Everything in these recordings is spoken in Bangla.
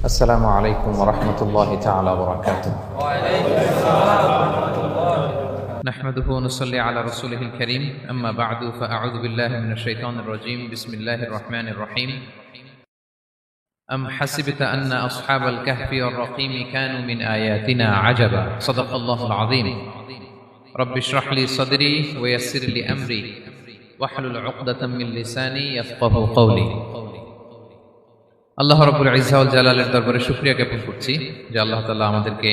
السلام عليكم ورحمة الله تعالى وبركاته. نحمده ونصلي على رسوله الكريم. أما بعد فأعوذ بالله من الشيطان الرجيم. بسم الله الرحمن الرحيم. أم حسبت أن أصحاب الكهف والرقيم كانوا من آياتنا عجبا. صدق الله العظيم. رب اشرح لي صدري ويسر لي أمري واحلل عقدة من لساني يفقه قولي. আল্লাহ রাব্বুল ইজ্জা ওয়াল জালালের দরবারে শুকরিয়া জ্ঞাপন করছি যে আল্লাহ তাআলা আমাদেরকে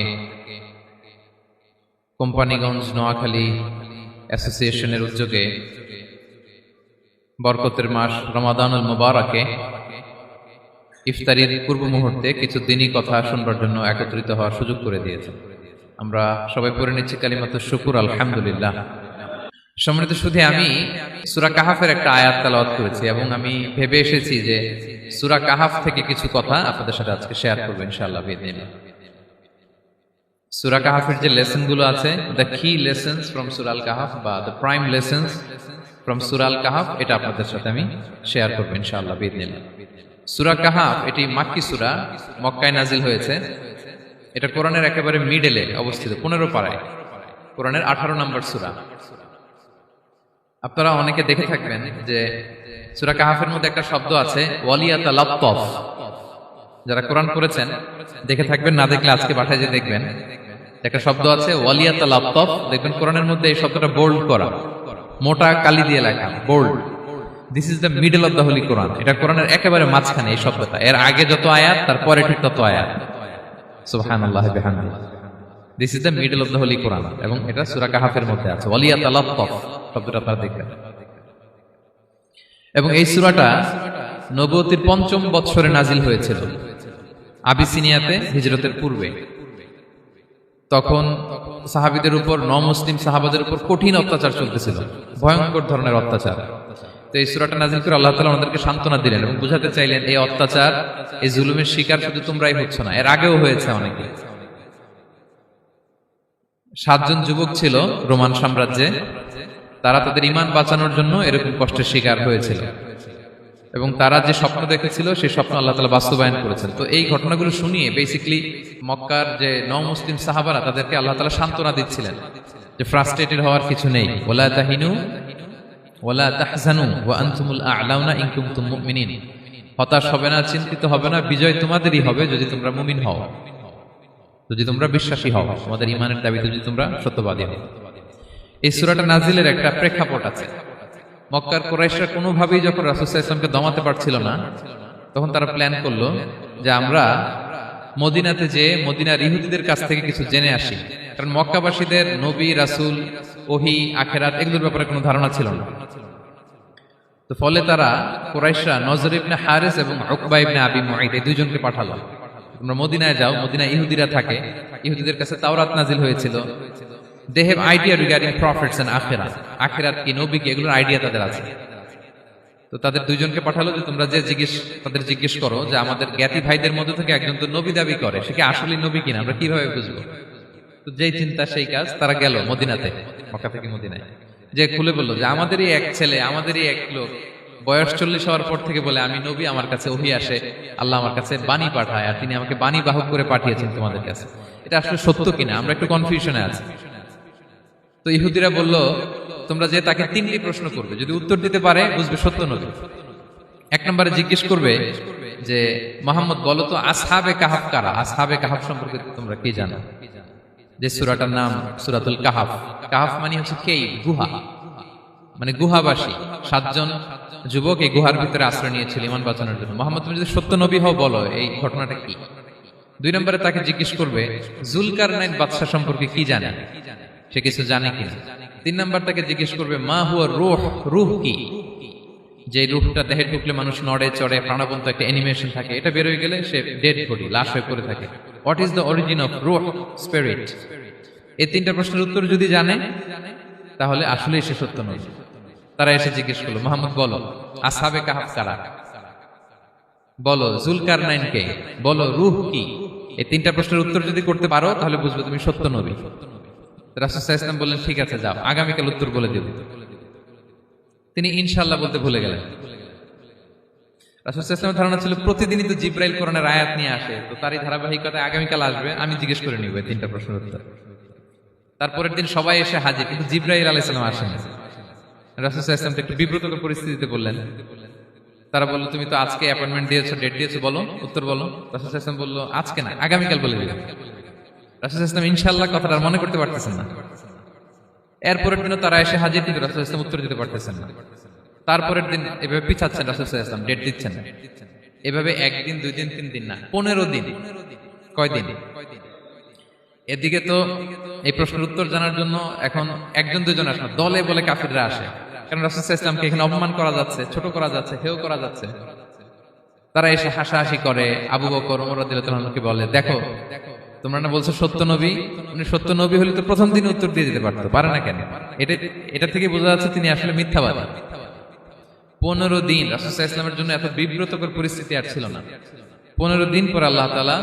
কোম্পানিগঞ্জ নোয়াখালী অ্যাসোসিয়েশনের উদ্যোগে বরকতের মাস রমাদানুল মুবারাকে ইফতারির পূর্ব মুহূর্তে কিছু দিনী কথা শুনবার জন্য একত্রিত হওয়ার সুযোগ করে দিয়েছেন। আমরা সবাই পড়ে নিচ্ছি কালিমাতুশ শুকর আলহামদুলিল্লাহ। সম্মানিত শুধু আমি সূরা কাহাফের একটা আয়াত তেলাওয়াত করেছি এবং আমি ভেবে এসেছি যে সূরা কাহাফ থেকে কিছু কথা আপনাদের সাথে আজকে শেয়ার করব ইনশাআল্লাহ বিইذنিল্লাহ। সূরা কাহাফের যে লেসন গুলো আছে, দ্য কি লেসনস ফ্রম সূরা আল কাহাফ বা দ্য প্রাইম লেসনস ফ্রম সূরা আল কাহাফ, এটা আপনাদের সাথে আমি শেয়ার করব ইনশাআল্লাহ বিইذنিল্লাহ। সূরা কাহাফ এটি মাক্কি সূরা, মক্কায় নাজিল হয়েছে। এটা কোরআনের একেবারে মিডলে অবস্থিত, 15 পারায়, কোরআনের 18 নম্বর সূরা। আপনারা অনেকে দেখে থাকবেন যে সূরা কাহাফের মধ্যে একটা শব্দ আছে ওয়ালিয়াতালাত্তাফ। যারা কোরআন পড়েছেন দেখে থাকবেন, না দেখলে আজকে পাঠায় যে দেখবেন একটা শব্দ আছে ওয়ালিয়াতালাত্তাফ। দেখবেন কোরআনের মধ্যে এই শব্দটা বোল্ড করা, মোটা কালি দিয়ে লেখা, bold. This is the middle of the holy Quran. এটা কোরআনের একেবারে মাঝখানে এই শব্দটা। এর আগে যত আয়াত তারপরে ঠিক তত আয়াত। সুবহানাল্লাহি বিহামদিহি। This is the middle of the holy Quran এবং এটা সূরা কাহাফের মধ্যে আছে ওয়ালিয়াতালাত্তাফ শব্দটা আপনারা দেখবেন। এবং এই সূরাটা নবুয়তির ৫ম বৎসরে নাজিল হয়েছিল, আবিসিনিয়াতে হিজরতের পূর্বে। তখন সাহাবীদের উপর, নমুসলিম সাহাবাদের উপর কঠিন অত্যাচার চলতেছিল, ভয়ঙ্কর ধরনের অত্যাচার। তো এই সূরাটা নাজিল করে আল্লাহ তাআলা আমাদেরকে সান্ত্বনা দিলেন এবং বুঝাতে চাইলেন এই অত্যাচার, এই জুলুমের শিকার শুধু তোমরাই হচ্ছ না, এর আগেও হয়েছে অনেকে। 7 জন যুবক ছিল রোমান সাম্রাজ্যে, তারা তাদের ঈমান বাঁচানোর জন্য এরকম কষ্টের শিকার হয়েছিল এবং তারা যে স্বপ্ন দেখেছিল সেই স্বপ্ন আল্লাহ তাআলা বাস্তবায়ন করেছেন। তো এই ঘটনাগুলো শুনিয়ে বেসিক্যালি মক্কার যে নও-মুসলিম সাহাবারা তাদেরকে আল্লাহ তাআলা সান্ত্বনা দিচ্ছিলেন যে ফ্রাস্ট্রেটেড হওয়ার কিছু নেই। ওয়ালা তাহিনু ওয়ালা তাহজানু ওয়া আনতুমুল আ'লাউনা ইন কুনতুম মুমিনিন। হতাশ হবে না, চিন্তিত হবে না, বিজয় তোমাদেরই হবে যদি তোমরা মুমিন হও, যদি তোমরা বিশ্বাসী হও, তোমাদের ঈমানের দাবিতে যদি তোমরা সত্যবাদী হও। এই সূরাটা নাজিলের একটা প্রেক্ষাপট আছে। মক্কার কুরাইশরা কোনোভাবেই যখন রাসূল সাল্লাল্লাহু আলাইহি ওয়াসাল্লামকে দমাতে পারছিল না, তখন তারা প্ল্যান করলো যে আমরা মদিনাতে যে মদিনার ইহুদিদের কাছ থেকে কিছু জেনে আসি। কারণ মক্কাবাসীদের নবী, রাসূল, ওহী, আখিরাত এগুলোর ব্যাপারে কোনো ধারণা ছিল না। তো ফলে তারা কুরাইশরা নজর ইবনে হারিস এবং উকবা ইবনে আবি মুঈত এই দুইজনকে পাঠালো, তোমরা মদিনায় যাও, মদিনায় ইহুদিরা থাকে, ইহুদিদের কাছে তাওরাত নাজিল হয়েছিল। They have idea regarding prophets and akhirat. আখিরাত কি, নবী কি, এগুলোর আইডিয়া তাদের আছে। তো তাদের দুইজনকে পাঠালো যে তোমরা যে তাদের জিজ্ঞেস করো যে আমাদের জ্ঞাতি ভাইদের মধ্যে থেকে একজন তো নবী দাবি করে, সে কি আসলে নবী কিনা, আমরা কিভাবে বুঝবো? তো যেই চিন্তা সেই কাজ, তারা গেল মদিনাতে, মক্কা থেকে মদিনায়, যে খুলে বললো যে আমাদেরই এক ছেলে, আমাদেরই এক লোক বয়স 40 হওয়ার পর থেকে বলে আমি নবী, আমার কাছে ওহী আসে, আল্লাহ আমার কাছে বাণী পাঠায়, আর তিনি আমাকে বাণী বাহক করে পাঠিয়েছেন তোমাদের কাছে। এটা আসলে সত্য কিনা, আমরা একটু কনফিউশনে আছি। তো ইহুদিরা বলল তোমরা যে তাকে 3টি প্রশ্ন করবে, যদি উত্তর দিতে পারে বুঝবে সত্য নবী। 1 নম্বরে জিজ্ঞেস করবে যে মুহাম্মদ বলো তো আসহাবে কাহাফ কারা, আসহাবে কাহাফ সম্পর্কে তোমরা কি জানো? যে সূরাটার নাম সূরাতুল কাহাফ। কাহাফ মানে হচ্ছে কেভ, গুহা, মানে গুহাবাসী। 7 জন যুবক এই গুহার ভিতরে আশ্রয় নিয়েছিল ঈমান বাঁচানোর জন্য। মুহাম্মদ তুমি যদি সত্য নবী হও বলো এই ঘটনাটা কি। 2 নম্বরে তাকে জিজ্ঞেস করবে জুলকারনাইন বাদশা সম্পর্কে কি জানে, সে কিছু জানে কিনা। 3 নম্বর তাকে জিজ্ঞেস করবে মা হুয়া রূহ, রূহ কি, যে রূহটা দেহে ঢুকলে মানুষ নড়ে চড়ে, প্রাণবন্ত একটা অ্যানিমেশন থাকে, এটা বের হয়ে গেলে সে ডেড বডি, লাশ হয়ে পড়ে থাকে। What is the origin of রূহ, স্পিরিট। এই 3টা প্রশ্নের উত্তর যদি জানে তাহলে আসলেই সে সত্য নবী। তারা এসে জিজ্ঞেস করলো মুহাম্মদ বলো আসহাবে কাহাফ কারা, বলো জুলকারনাইন কে, বলো রূহ কি। এই 3টা প্রশ্নের উত্তর যদি করতে পারো তাহলে বুঝবে তুমি সত্য নবী। রাসূল সাল্লাল্লাহু আলাইহি ওয়াসাল্লাম বললেন ঠিক আছে যাও, আগামীকাল উত্তর বলে দেব। তিনি ইনশাআল্লাহ বলতে ভুলে গেলেন। রাসূল সাল্লাল্লাহু আলাইহি ওয়াসাল্লামের ধারণা ছিল প্রতিদিনই তো জিব্রাইল কোরআনের আয়াত নিয়ে আসে, তো তারই ধারাবাহিকতায় আগামীকাল আসবে, আমি জিজ্ঞেস করে নিব এই তিনটা প্রশ্নের উত্তর। তারপরের দিন সবাই এসে হাজির, কিন্তু জিব্রাইল আলাইহিস সালাম আসেনি। রাসূল সাল্লাল্লাহু আলাইহি ওয়াসাল্লাম একটু বিব্রতকর পরিস্থিতিতে বললেন। তারা বলল, তুমি তো আজকে অ্যাপয়েন্টমেন্ট দিয়েছো, ডেট দিয়েছো, বলো উত্তর বলো। রাসূল সাল্লাল্লাহু আলাইহি ওয়াসাল্লাম বলল, আজকে না, আগামীকাল বলে দিলাম। রাসূল সাল্লাল্লাহু আলাইহি ওয়াসাল্লাম ইনশাআল্লাহ কথাটা আর মনে করতে পারতেছেন না। এরপরের দিনও তারা এসে হাজির, কিন্তু রাসূল সাল্লাল্লাহু আলাইহি ওয়াসাল্লাম উত্তর দিতে পারতেছেন না। তারপরের দিন এভাবে পিছাচ্ছেন রাসূল সাল্লাল্লাহু আলাইহি ওয়াসাল্লাম, ডেট দিচ্ছেন না। এভাবে একদিন, 2 দিন, 3 দিন না, 15 দিন। কয়দিন? এদিকে তো এই প্রশ্নের উত্তর জানার জন্য এখন একজন দুজন আসে না, দলে বলে কাফিররা আসে, কারণ রাসূল সাল্লাল্লাহু আলাইহি ওয়াসাল্লামকে এখানে অপমান করা যাচ্ছে, ছোট করা যাচ্ছে, হেয় করা যাচ্ছে। তারা এসে হাসাহাসি করে। আবু বকর, ওমর রাদিয়াল্লাহু আনহুকে বলে, দেখো তোমরা না বলছো সত্য নবী, উনি সত্য নবী হলে তো প্রথম দিন উত্তর দিয়ে দিতে পারতো, পারে না কেন? এটা থেকে বোঝা যাচ্ছে তিনি আসলে মিথ্যাবাদী। 15 দিন রাসূল সাল্লাল্লাহু আলাইহি ওয়াসাল্লামের জন্য এত বিব্রতকর পরিস্থিতি আর ছিল না। 15 দিন পর আল্লাহ তাআলা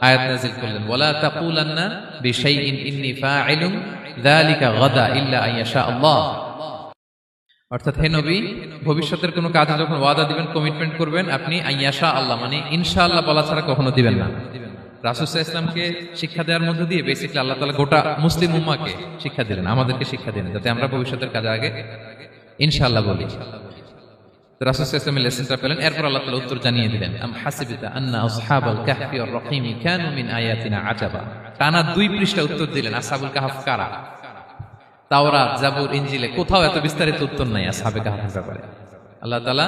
আয়াত নাযিল করলেন, ওয়ালা তাকুলান্না বিশাইইন ইন্নী ফাইলুন যালিকা গাদা ইল্লা আইয়াশা আল্লাহ। অর্থাৎ হে নবী, ভবিষ্যতের কোনো কাজে যখন ওয়াদা দিবেন, কমিটমেন্ট করবেন, আপনি আইয়াশা আল্লাহ মানে ইনশাআল্লাহ বলা ছাড়া কখনো দিবেন না। রাসূল সাল্লাল্লাহু আলাইহি ওয়াসাল্লামকে শিক্ষা দেওয়ার মধ্য দিয়ে বেসিক্যালি আল্লাহ তাআলা গোটা মুসলিম উম্মাহকে শিক্ষা দিলেন, আমাদেরকে শিক্ষা দিলেন, যাতে আমরা ভবিষ্যতের কাজে আগে ইনশাআল্লাহ বলি। তো রাসূল সাল্লাল্লাহু আলাইহি ওয়াসাল্লাম লেসনটা পেলেন। এরপর আল্লাহ তাআলা উত্তর জানিয়ে দিলেন, আম হাসিবিতা আন্না আসহাবাল কাহফি ওয়ার রহিম কানু মিন আয়াতিনা আজাবা। টানা 2 পৃষ্ঠা উত্তর দিলেন আসহাবুল কাহফ কারা। তাওরাত, জাবুর, ইনজিলে কোথাও এত বিস্তারিত উত্তর নাই আসহাবে কাহফের ব্যাপারে। আল্লাহ তাআলা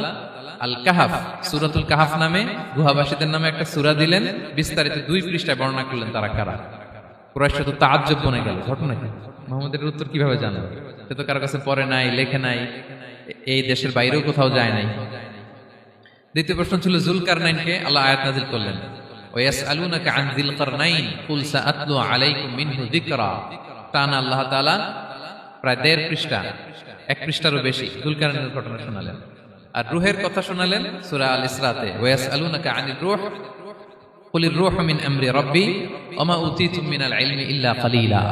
আল কাহফ, সূরাতুল কাহফ নামে গুহাবাসীদের নামে একটা সূরা দিলেন, বিস্তারিত 2 পৃষ্ঠায় বর্ণনা করলেন তারা কারা। কুরাইশরা তো তাআজ্জুব বনে গেল, ঘটনা কি, মুহাম্মদের উত্তর কিভাবে জানবে? সে তো কারো কাছে পড়ে নাই, লেখে নাই, এই দেশের বাইরেও কোথাও যায় নাই। দ্বিতীয় প্রশ্ন ছিল যুলকারনাইনকে আল্লাহ আয়াত নাযিল করলেন, ওয়াসআলুনাকা আন যিলকারনাইন কুল সাআতলু আলাইকুম মিনহু যিকরা। টানা আল্লাহ তাআলা প্রায় 1.5 পৃষ্ঠা, 1 পৃষ্ঠারও বেশি যুলকারনাইনের ঘটনা শোনালেন। আর রূহের কথা শোনালেন সূরা আল ইসরাতে, ওয়াসআলুনাকা আনির রূহ কুলির রূহু মিন আমরি রাব্বি ওয়া মা উতীতুম মিনাল ইলমি ইল্লা কালিলা।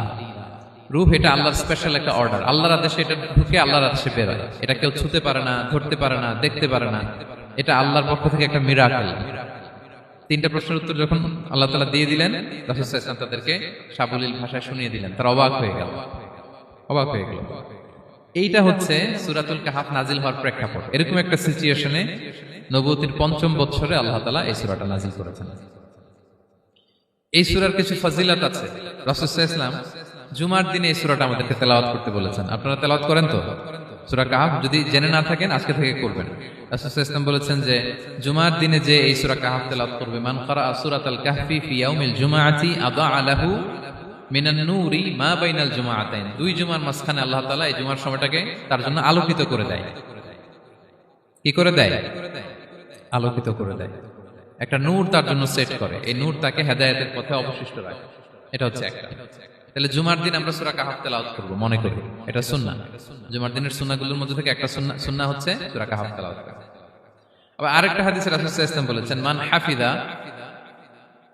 রূহ এটা আল্লাহর স্পেশাল একটা অর্ডার, আল্লাহর আদেশে এটা ঢুকে আল্লাহর আদেশে বের হয়, এটা কেউ ছুতে পারে না, ধরতে পারে না, দেখতে পারে না, এটা আল্লাহর পক্ষ থেকে একটা মিরাকেল। 3টা প্রশ্নের উত্তর যখন আল্লাহ তাআলা দিয়ে দিলেন, রাসূল সাল্লাল্লাহু আলাইহি ওয়াসাল্লাম তাদেরকে সাবলীল ভাষায় শুনিয়ে দিলেন, তারা অবাক হয়ে গেল। এইটা হচ্ছে সূরাতুল কাহফ নাজিল হওয়ার প্রেক্ষাপট। এরকম একটা সিচুয়েশনে নবুয়তির 5ম বছরে আল্লাহ তাআলা এই সূরাটা নাজিল করেছেন। এই সূরার কিছু ফজিলত আছে। রাসূল সাল্লাল্লাহু আলাইহি ওয়াসাল্লাম জুমার দিনে এই সূরাটা আমাদেরকে তেলাওয়াত করতে বলেছেন। আপনারা তেলাওয়াত করেন তো? সূরা কাহফ যদি জেনে না থাকেন আজকে থেকে করবেন। রাসূল সাল্লাল্লাহু আলাইহি ওয়াসাল্লাম বলেছেন যে জুমার দিনে যে এই সূরা কাহফ তেলাওয়াত করবে, মান ক্বারা সূরাতাল কাহফি ফি ইয়াউমিল জুমআতি আদাআ লাহু মিনান নূরি মা বাইনাল জুমআতাইন। 2 জুমার মাঝখানে আল্লাহ তাআলা এই জুমার সময়টাকে তার জন্য আলোকিত করে দেয়। কি করে দেয়? আলোকিত করে দেয়। একটা নূর তার জন্য সেট করে, এই নূর তাকে হেদায়েতের পথে অবশিষ্ট রাখে। এটা হচ্ছে একটা। তাহলে জুমার দিন আমরা সূরা কাহফ তেলাওয়াত করব, মনে করি এটা সুন্নাহ। জুমার দিনের সুন্নাহগুলোর মধ্যে থেকে একটা সুন্নাহ হচ্ছে সূরা কাহফ তেলাওয়াত করা। আবার আরেকটা হাদিসে রাসূল সাল্লাল্লাহু আলাইহি ওয়াসাল্লাম বলেছেন, মান হাফিযা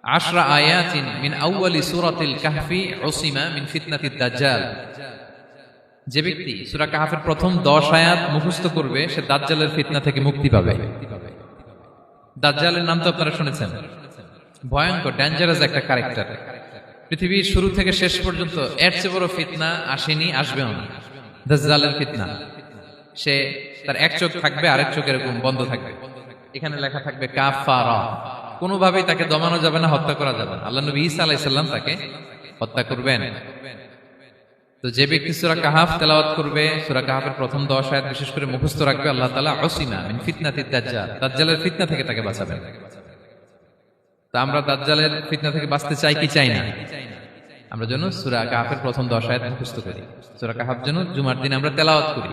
10 আয়াতিন মিন আউয়ালি সূরাতিল কাহফি উসিমা মিন ফিতনাতিদ দাজ্জাল। যে ব্যক্তি সূরা কাহফের প্রথম 10 আয়াত মুখস্থ করবে, সে দাজ্জালের ফিতনা থেকে মুক্তি পাবে। দাজ্জালের নাম তো আপনারা শুনেছেন, ভয়ঙ্কর ডেঞ্জারাস একটা ক্যারেক্টার। পৃথিবীর শুরু থেকে শেষ পর্যন্ত এর চেয়ে বড় ফিতনা আসেনি, আসবেও না। দাজ্জালের ফিতনা, সে তার এক চোখ থাকবে, আরেক চোখ এরকম বন্ধ থাকবে, এখানে লেখা থাকবে কাফারা। কোনোভাবেই তাকে দমানো যাবে না, হত্যা করা যাবে না। আল্লাহ নবী ঈসা আলাইহিস সালাম তাকে হত্যা করবেন। তো যে ব্যক্তি সূরা কাহফ তেলাওয়াত করবে, সূরা কাহফের প্রথম 10 আয়াত বিশেষ করে মুখস্থ রাখবে, আল্লাহ তাআলা উসিমা মিন ফিতনাতিদ দাজ্জাল, দাজ্জালের ফিতনা থেকে তাকে বাঁচাবেন। তা আমরা দাজ্জালের ফিতনা থেকে বাঁচতে চাই কি চাই না? আমরা যেন সূরা কাহফের প্রথম 10 আয়াত মুখস্থ করি, সূরা কাহফ যেন জুমার দিন আমরা তেলাওয়াত করি।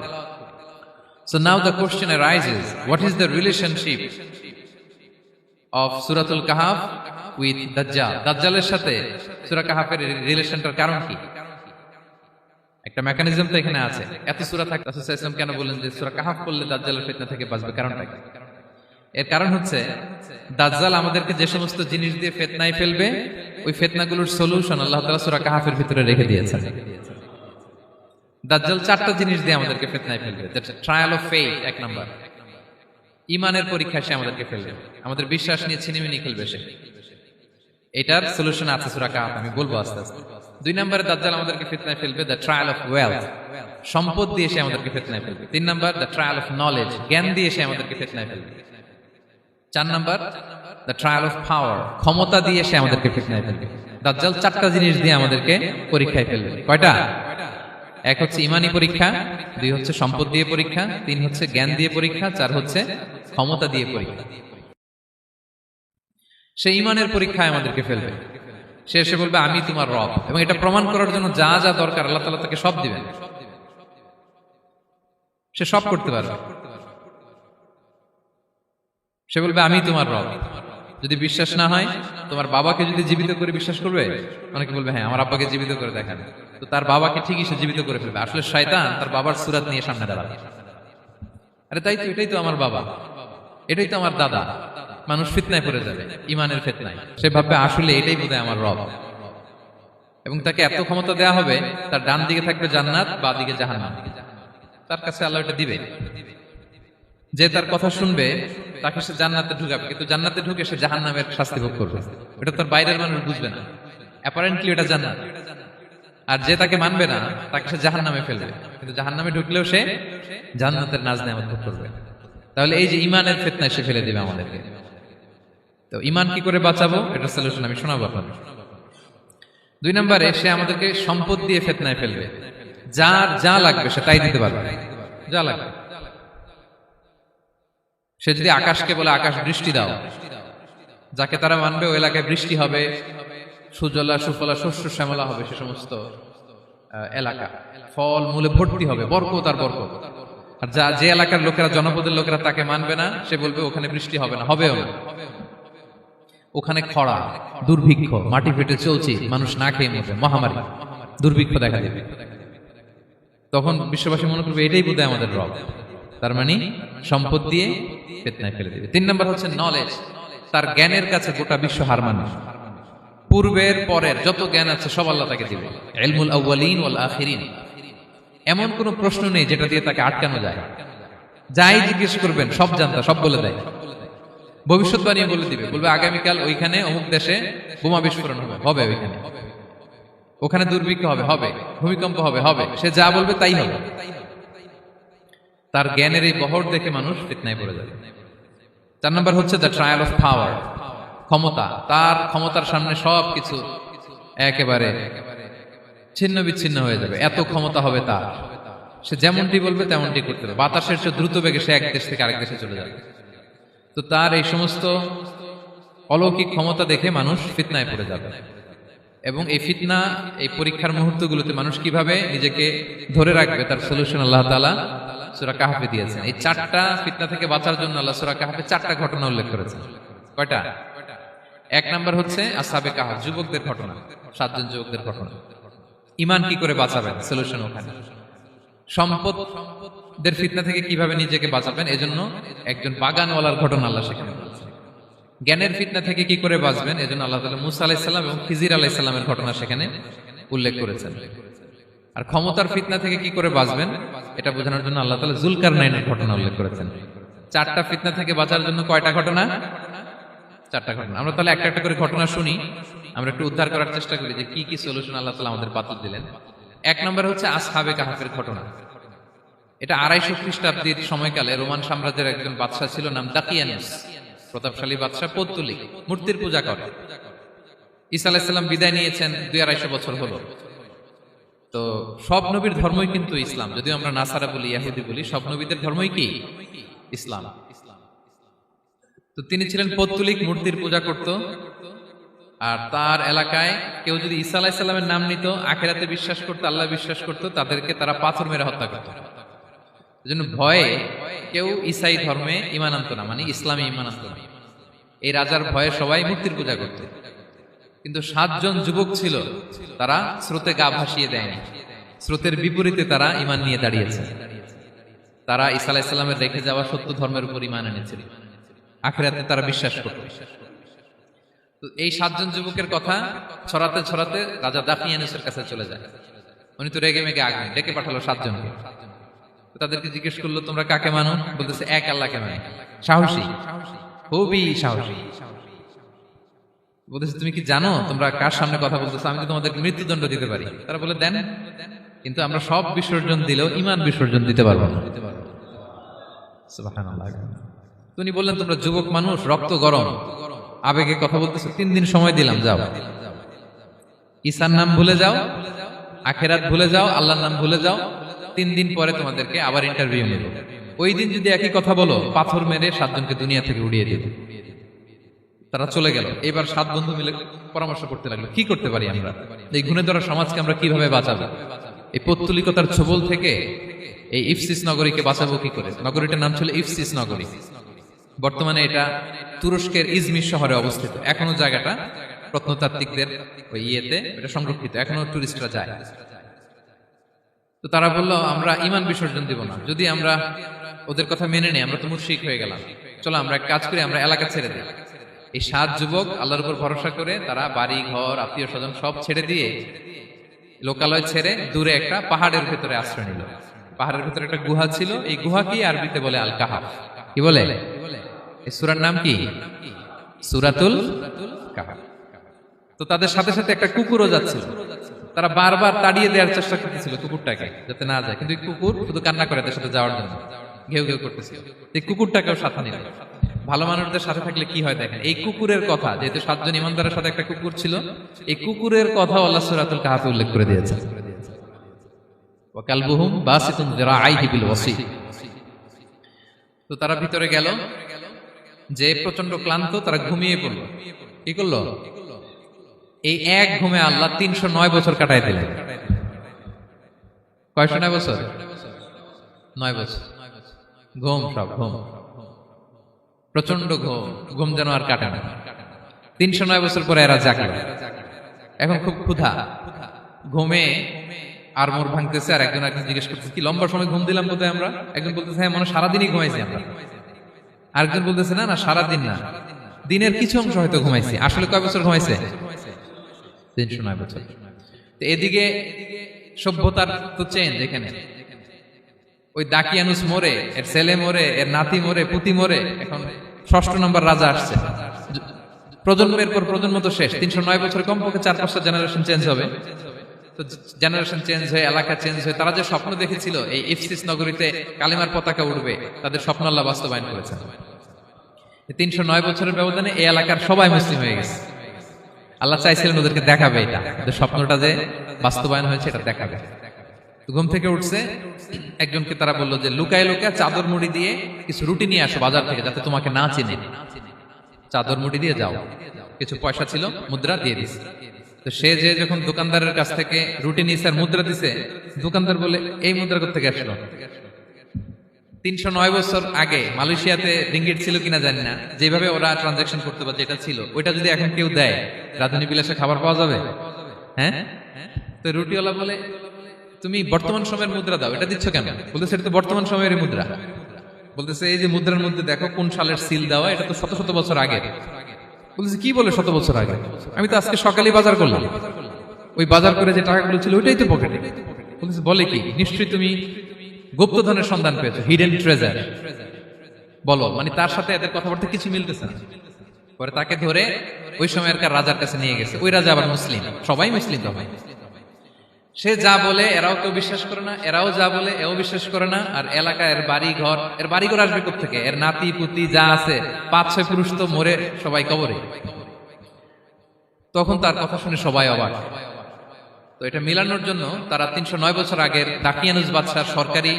So now the question arises, what is the relationship of সূরাতুল কাহফ with দাজ্জাল? দাজ্জালের সাথে সূরা কাহফের রিলেশনটার কারণ কি? একটা মেকানিজম তো এখানে আছে। এত সূরা থাকতে রাসূল সাল্লাল্লাহু আলাইহি ওয়াসাল্লাম কেন বললেন যে সূরা কাহফ পড়লে দাজ্জালের ফিতনা থেকে বাঁচবে? কারণটা কি? এর কারণ হচ্ছে দাজ্জাল আমাদেরকে যে সমস্ত জিনিস দিয়ে ফিতনায় ফেলবে, ওই ফিতনাগুলোর সলিউশন আল্লাহ তাআলা সূরা কাহফের ভিতরে রেখে দিয়েছেন। দাজ্জাল 4টা জিনিস দিয়ে আমাদেরকে ফিতনায় ফেলবে। That's trial of faith, 1 number. ইমানের পরীক্ষায় সে আমাদেরকে ফেলবে, আমাদের বিশ্বাস নিয়ে ছিনিমিনি খেলবে সে। এটার সলিউশন আছে সূরা কাহফ, আমি বলবো আস্তে আস্তে। 2 নম্বরে দাজ্জাল আমাদেরকে ফিতনায় ফেলবে, দ্য ট্রায়াল অফ ওয়েলথ, সম্পদ দিয়ে সে আমাদেরকে ফিতনায় ফেলবে। 3 নম্বর, দ্য ট্রায়াল অফ নলেজ, জ্ঞান দিয়ে সে আমাদেরকে ফিতনায় ফেলবে। 4 নম্বর, দ্য ট্রায়াল অফ পাওয়ার, ক্ষমতা দিয়ে সে আমাদেরকে ফিতনায় ফেলবে। দাজ্জাল 4টা জিনিস দিয়ে আমাদেরকে পরীক্ষায় ফেলবে। কয়টা? 1 হচ্ছে ইমানি পরীক্ষা, 2 হচ্ছে সম্পদ দিয়ে পরীক্ষা, 3 হচ্ছে জ্ঞান দিয়ে পরীক্ষা, 4 হচ্ছে ক্ষমতা দিয়ে পরীক্ষা। সে ইমানের পরীক্ষায় আমাদেরকে ফেলবে। সে এসে বলবে আমি তোমার রব, এবং এটা প্রমাণ করার জন্য যা যা দরকার আল্লাহ তাআলা তাকে সব দিবেন, সে সব করতে পারবে। সে বলবে আমি তোমার রব। যদি বিশ্বাস না হয়, তোমার বাবাকে যদি জীবিত করে বিশ্বাস করবে, অনেকে বলবে হ্যাঁ আমার আব্বাকে জীবিত করে দেখান, তো তার বাবাকে ঠিকই সে জীবিত করে ফেলবে। আসলে শয়তান তার বাবার সুরাত নিয়ে সামনে দাঁড়াবে, আরে তাই তো, এটাই তো আমার বাবা, এটাই তো আমার দাদা। মানুষ ফিতনায় পড়ে যাবে, ইমানের ফিতনায়। সে ভাববে আসলে এটাই বোধহয় আমার রব, এবং তাকে এত ক্ষমতা দেয়া হবে, তার ডান দিকে থাকবে জান্নাত, বাঁ দিকে জাহান্নাম। তার কাছে আল্লাহ এটা দিবে, যে তার কথা শুনবে তাকে সে জান্নাতে ঢুকাবে, কিন্তু জান্নাতে ঢুকে সে জাহান্নামের শাস্তি ভোগ করবে। এটা তার বাইরের মানুষ বুঝবে না, অ্যাপারেন্টলি এটা জান্নাত। আর যে তাকে মানবে না তাকে সে জাহান্নামে ফেলবে, কিন্তু জাহান্নামে ঢুকলেও সে জান্নাতের নাজ নেয়ামত ভোগ করবে। তাহলে এই যে ইমানের ফিতনায় সে ফেলে দিবে আমাদেরকে। তো ইমান কি করে বাঁচাবো, এটা সলিউশন আমি শোনাবো আপনাদের। 2 নম্বরে, সে আমাদেরকে সম্পদ দিয়ে ফিতনায় ফেলবে। যার যা লাগবে সে তাই দিতে পারবে, যা লাগবে। সে যদি আকাশকে বলে আকাশ বৃষ্টি দাও, যাকে তারা মানবে ওই এলাকায় বৃষ্টি হবে, সুজলা সুফলা শস্য শ্যামলা হবে, সে সমস্ত এলাকা ফল মূলে ভর্তি হবে, বরকত আর বরকত। আর যে এলাকার লোকেরা, জনপদের লোকেরা তাকে মানবে না, সে বলবে ওখানে বৃষ্টি হবে না, হবেও না। ওখানে খরা, দুর্ভিক্ষ, মাটি ফেটে চলছে, মানুষ না খেয়ে মরবে, মহামারী, দুর্ভিক্ষ দেখা দেবে। তখন বিশ্ববাসী মনে করবে এটাই বোধহয় আমাদের রব। তার মানে সম্পদ দিয়ে ফিতনায় ফেলে দেবে। 3 নম্বর হচ্ছে নলেজ, তার জ্ঞানের কাছে গোটা বিশ্ব হার মানবে। পূর্বের পরের যত জ্ঞান আছে সব আল্লাহ তাকে দিবে। ইলমুল আউয়ালিন ওয়াল আখিরিন, এমন কোন প্রশ্ন নেই যেটা দিয়ে তাকে আটকানো যায়। যাই জিজ্ঞেস করবেন সব জানতা, সব বলে দেয়। ভবিষ্যৎবাণী বলে দিবে, বলবে আগামীকাল ওইখানে অমুক দেশে বোমা বিস্ফোরণ হবে, হবে ওইখানে, ওখানে দুর্ভিক্ষ হবে, হবে ভূমিকম্প হবে, হবে। সে যা বলবে তাই হবে। তার জ্ঞানের এই বহর দেখে মানুষ ফিতনায় পড়ে যাবে। 4 নম্বর হচ্ছে দ্য ট্রায়াল অফ পাওয়ার, ক্ষমতা। তার ক্ষমতার সামনে সবকিছু একেবারে ছিন্ন বিচ্ছিন্ন হয়ে যাবে, এত ক্ষমতা হবে তার। সে যেমনটি বলবে তেমনটি করতে হবে। বাতাসের চেয়ে দ্রুত বেগে সে এক দেশ থেকে আরেক দেশে চলে যাবে। তো তার এই সমস্ত অলৌকিক ক্ষমতা দেখে মানুষ ফিতনায় পড়ে যাবে। এবং এই ফিতনা, এই পরীক্ষার মুহূর্তগুলোতে মানুষ কিভাবে নিজেকে ধরে রাখবে, তার সলিউশন আল্লাহ তাআলা সূরা কাহফে দিয়েছেন। এই 4টা ফিতনা থেকে বাঁচার জন্য আল্লাহ সূরা কাহফে 4টা ঘটনা উল্লেখ করেছেন। কয়টা? 1 নম্বর হচ্ছে আসহাবে কাহফ, যুবকদের ঘটনা, 7 জন যুবকদের ঘটনা। ঈমান কি করে বাঁচাবেন, সলিউশন ওখানে। সম্পদের ফিতনা থেকে কিভাবে নিজেকে বাঁচাবেন, এজন্য একজন বাগানওয়ালার ঘটনা আল্লাহ সেখানে বলেছেন। জ্ঞানের ফিতনা থেকে কি করে বাঁচবেন, এজন্য আল্লাহ তাআলা মুসা আলাইহিস সালাম এবং খিজির আলাইহিস সালামের ঘটনা সেখানে উল্লেখ করেছেন। আর ক্ষমতার ফিতনা থেকে কি করে বাঁচবেন এটা বোঝানোর জন্য আল্লাহ তাআলা যুলকারনাইনের ঘটনা উল্লেখ করেছেন। 4টা ফিতনা থেকে বাঁচার জন্য কয়টা ঘটনা? 4টা ঘটনা। আমরা তাহলে একটা একটা করে ঘটনা শুনি, আমরা একটু উদ্ধার করার চেষ্টা করি যে কি কি সলিউশন আল্লাহ তাআলা আমাদের বাতল দিলেন। 1 নম্বর হচ্ছে আসহাবে কাহফের ঘটনা। এটা 250 খ্রিস্টাব্দের সময়কালে রোমান সাম্রাজ্যের একজন বাদশা ছিল, নাম দাকিয়ানুস, প্রতাপশালী বাদশা, পৌত্তলিক, মূর্তির পূজা করে। ঈসা আলাইহিস সালাম বিদায় নিয়েছেন, 250 বছর হলো। তো সব নবীর ধর্মই কিন্তু ইসলাম, যদিও আমরা নাসারা বলি, ইহুদি বলি, সব নবীদের ধর্মই কি ইসলাম। তো তিনি ছিলেন পৌত্তলিক, মূর্তির পূজা করত। আর তার এলাকায় কেউ যদি ঈসা আলাইহিস সালামের নাম নিত, আখিরাতে বিশ্বাস করত, আল্লাহ বিশ্বাস করত, তাদেরকে তারা পাথর মেরে হত্যা করত। এজন্য ভয়ে কেউ ঈসাই ধর্মে ঈমান আনতো না, মানে ইসলামে ঈমান আনতো না। এই রাজার ভয়ে সবাই মূর্তির পূজা করত। কিন্তু 7 জন যুবক ছিল, তারা স্রোতে গা ভাসিয়ে দেয়নি, স্রোতের বিপরীতে তারা ঈমান নিয়ে দাঁড়িয়েছে। তারা ঈসা আলাইহিস সালামের রেখে যাওয়া সত্য ধর্মের উপর ঈমান এনেছিল, আখিরাতে তারা বিশ্বাস করত। তো এই 7 জন যুবকের কথা ছড়াতে ছড়াতে রাজা দাকিয়ানুসের কাছে চলে যায়। উনি তো রেগে মেগে আগুন ডেকে পাঠালো 7 জনকে। তাদেরকে জিজ্ঞেস করলো তোমরা কাকে মানো? বলতেছে এক আল্লাহকে মানো। সাহসী, খুবই সাহসী। বলতেছে তুমি কি জানো তোমরা কার সামনে কথা বলতেছো? আমি তো তোমাদেরকে মৃত্যুদণ্ড দিতে পারি। তারা বলে দেন, কিন্তু আমরা সব বিসর্জন দিলেও ইমান বিসর্জন দিতে পারবো না। সুবহানাল্লাহ। তিনি বললেন তোমরা যুবক মানুষ, রক্ত গরম, আবেগে কথা বলতেছো, 3 দিন সময় দিলাম, যাও ঈসার নাম ভুলে যাও, আখেরাত ভুলে যাও, আল্লাহর নাম ভুলে যাও। 3 দিন পরে তোমাদেরকে আবার ইন্টারভিউ নেব। ওই দিন যদি একই কথা বলো, পাথর মেরে 7 জনকে দুনিয়া থেকে উড়িয়ে দেব। তারা চলে গেল। এবার 7 বন্ধু মিলে পরামর্শ করতে লাগলো কি করতে পারি আমরা, এই গুণে ধরা সমাজকে আমরা কিভাবে বাঁচাবো, এই পৌত্তলিকতার ছোবল থেকে এই ইফসিস নগরীকে বাঁচাবো কি করে। নগরীটার নাম ছিল ইফসিস নগরী। বর্তমানে এটা তুরস্কের ইজমির শহরে অবস্থিত। এখনো জায়গাটা প্রত্নতাত্ত্বিকদের ওই ইয়েতে এটা সংরক্ষিত, এখনো টুরিস্টরা যায়। তো তারা বললো আমরা ইমান বিসর্জন দিব না, যদি আমরা ওদের কথা মেনে নেই আমরা তো মুশরিক হয়ে গেলাম, চলো আমরা এক কাজ করি, আমরা এলাকা ছেড়ে দিই। এই 7 যুবক আল্লাহর উপর ভরসা করে তারা বাড়ি ঘর আত্মীয় স্বজন সব ছেড়ে দিয়ে, লোকালয় ছেড়ে দূরে একটা পাহাড়ের ভেতরে আশ্রয় নিল। পাহাড়ের ভেতরে একটা গুহা ছিল, এই গুহা কি আরবিতে বলে আল কাহাফ। কি বলে? এই সূরার নাম কি? সূরাতুল কাহাফ। তো তাদের সাথে সাথে একটা কুকুরও যাচ্ছিল। তারা বারবার তাড়িয়ে দেওয়ার চেষ্টা করতেছিল কুকুরটাকে যাতে না যায়, কিন্তু কুকুর শুধু কান্না করে তার সাথে যাওয়ার জন্য ঘেউ ঘেউ করতেছিল। এই কুকুরটাকেও সাথে নিল। ভালো মানুষদের সাথে থাকলে কি হয় দেখেন, এই কুকুরের কথা, যেহেতু 7 জন ইমানদারের সাথে একটা কুকুর ছিল, এই কুকুরের কথা আল্লাহ সূরাতুল কাহাফে উল্লেখ করে দিয়েছেন। ওয়া কালবুহুম বাসিতুন যিরাআইহি বিল ওয়াসি। তো তারা ভিতরে গেল, যে প্রচন্ড ক্লান্ত, তারা ঘুমিয়ে পড়ল। কি করলো? এই এক ঘুমে আল্লাহ 309 বছর কাটায় দিলেন। কয়শো 9 বছর? 9 বছর ঘুম, সব ঘুম, প্রচন্ড ঘুম, ঘুম যেন আর কাটে না। 309 বছর পরে এরা জাগলো। এখন খুব ক্ষুধা, ঘুমে আর মোর ভাঙতেছে। আর একজন জিজ্ঞেস করতেছে কি লম্বা সময় ঘুম দিলাম কোথায় আমরা? একজন বলতেছে হ্যাঁ মনে সারাদিনই ঘুমাইছি আমরা। আরেকজন বলতেছে না না সারাদিন না, দিনের কিছু অংশ হয়তো ঘুমাইছি। আসলে কয় বছর ঘুমাইছে? 309 বছর। এদিকে সভ্যতার তো চেঞ্জ। এখানে ওই দাকিয়ানুস মরে, এর ছেলে মরে, এর নাতি মরে, পুতি মরে, এখন 6ষ্ঠ নম্বর রাজা আসছে। প্রজন্মের পর প্রজন্ম তো শেষ। 309 বছরে কমপক্ষে 4-5টা জেনারেশন চেঞ্জ হবে। তো জেনারেশন চেঞ্জ হয়ে, এলাকা চেঞ্জ হয়ে, তারা যে স্বপ্ন দেখেছিল এই ইফসিস নগরীতে কালিমার পতাকা উঠবে, তাদের স্বপ্ন আল্লাহ বাস্তবায়ন করেছেন। 309 বছরের ব্যবধানে এই এলাকার সবাই মুসলিম হয়ে গেছে। আল্লাহ চাইছিলেন ওদেরকে দেখাবে এটা, ওদের স্বপ্নটা যে বাস্তবায়ন হয়েছে এটা দেখাবে। ঘুম থেকে উঠছে, একজনকে তারা বললো যে লুকায় লুকায় চাদর মুড়ি দিয়ে কিছু রুটি নিয়ে আসো বাজার থেকে, যাতে তোমাকে না চিনে। চাদর মুড়ি দিয়ে যাও। কিছু পয়সা ছিল, মুদ্রা দিয়ে দিছে। তো সে যে যখন দোকানদারের কাছ থেকে রুটি নিয়েছে আর মুদ্রা দিছে, দোকানদার বলে এই মুদ্রা কোত্থেকে আসলো? 309 বছর আগে মালয়েশিয়াতে রিঙ্গিট ছিল কিনা জানি না, যেভাবে ওরা ট্রানজাকশন করতে পারে যেটা ছিল, ওইটা যদি এখন কেউ দেয় রাজধানী বিলাসে খাবার পাওয়া যাবে? হ্যাঁ। তো রুটিওয়ালা বলে তুমি বর্তমান সময়ের মুদ্রা দাও, এটা দিচ্ছ কেন? বলতেছে এটা তো বর্তমান সময়ের মুদ্রা। বলতেছে এই যে মুদ্রার মধ্যে দেখো কোন সালের সিল দেওয়া, এটা তো শত শত বছর আগে। বলতেছে কি বলে শত বছর আগে? আমি তো আজকে সকালেই বাজার করলাম, ওই বাজার করে যে টাকাগুলো ছিল ওইটাই তো পকেটে। বলতেছে বলে কি? নিশ্চয়ই তুমি গুপ্তধনের সন্ধান পেয়েছো, হিডেন ট্রেজার। বলো, মানে তার সাথে এদের কথাবার্তা কিছু মিলতেছে না। পরে তাকে ধরে ওই সময়কার রাজার কাছে নিয়ে গেছে। ওই রাজা আবার মুসলিম, সবাই মুসলিম সবাই। সে যা বলে এরাও কেউ বিশ্বাস করে না, এরাও যা বলে এও বিশ্বাস করে না। আর এলাকা এর বাড়ি ঘর আসবে কোত্থেকে? এর নাতি পুতি যা আছে 5-6 পুরুষ তো মরে সবাই কবরে। তখন তার কথা শুনে সবাই অবাক। তো এটা মিলানোর জন্য তারা 309 বছর আগের দাকিয়ানুস বাদশার সরকারি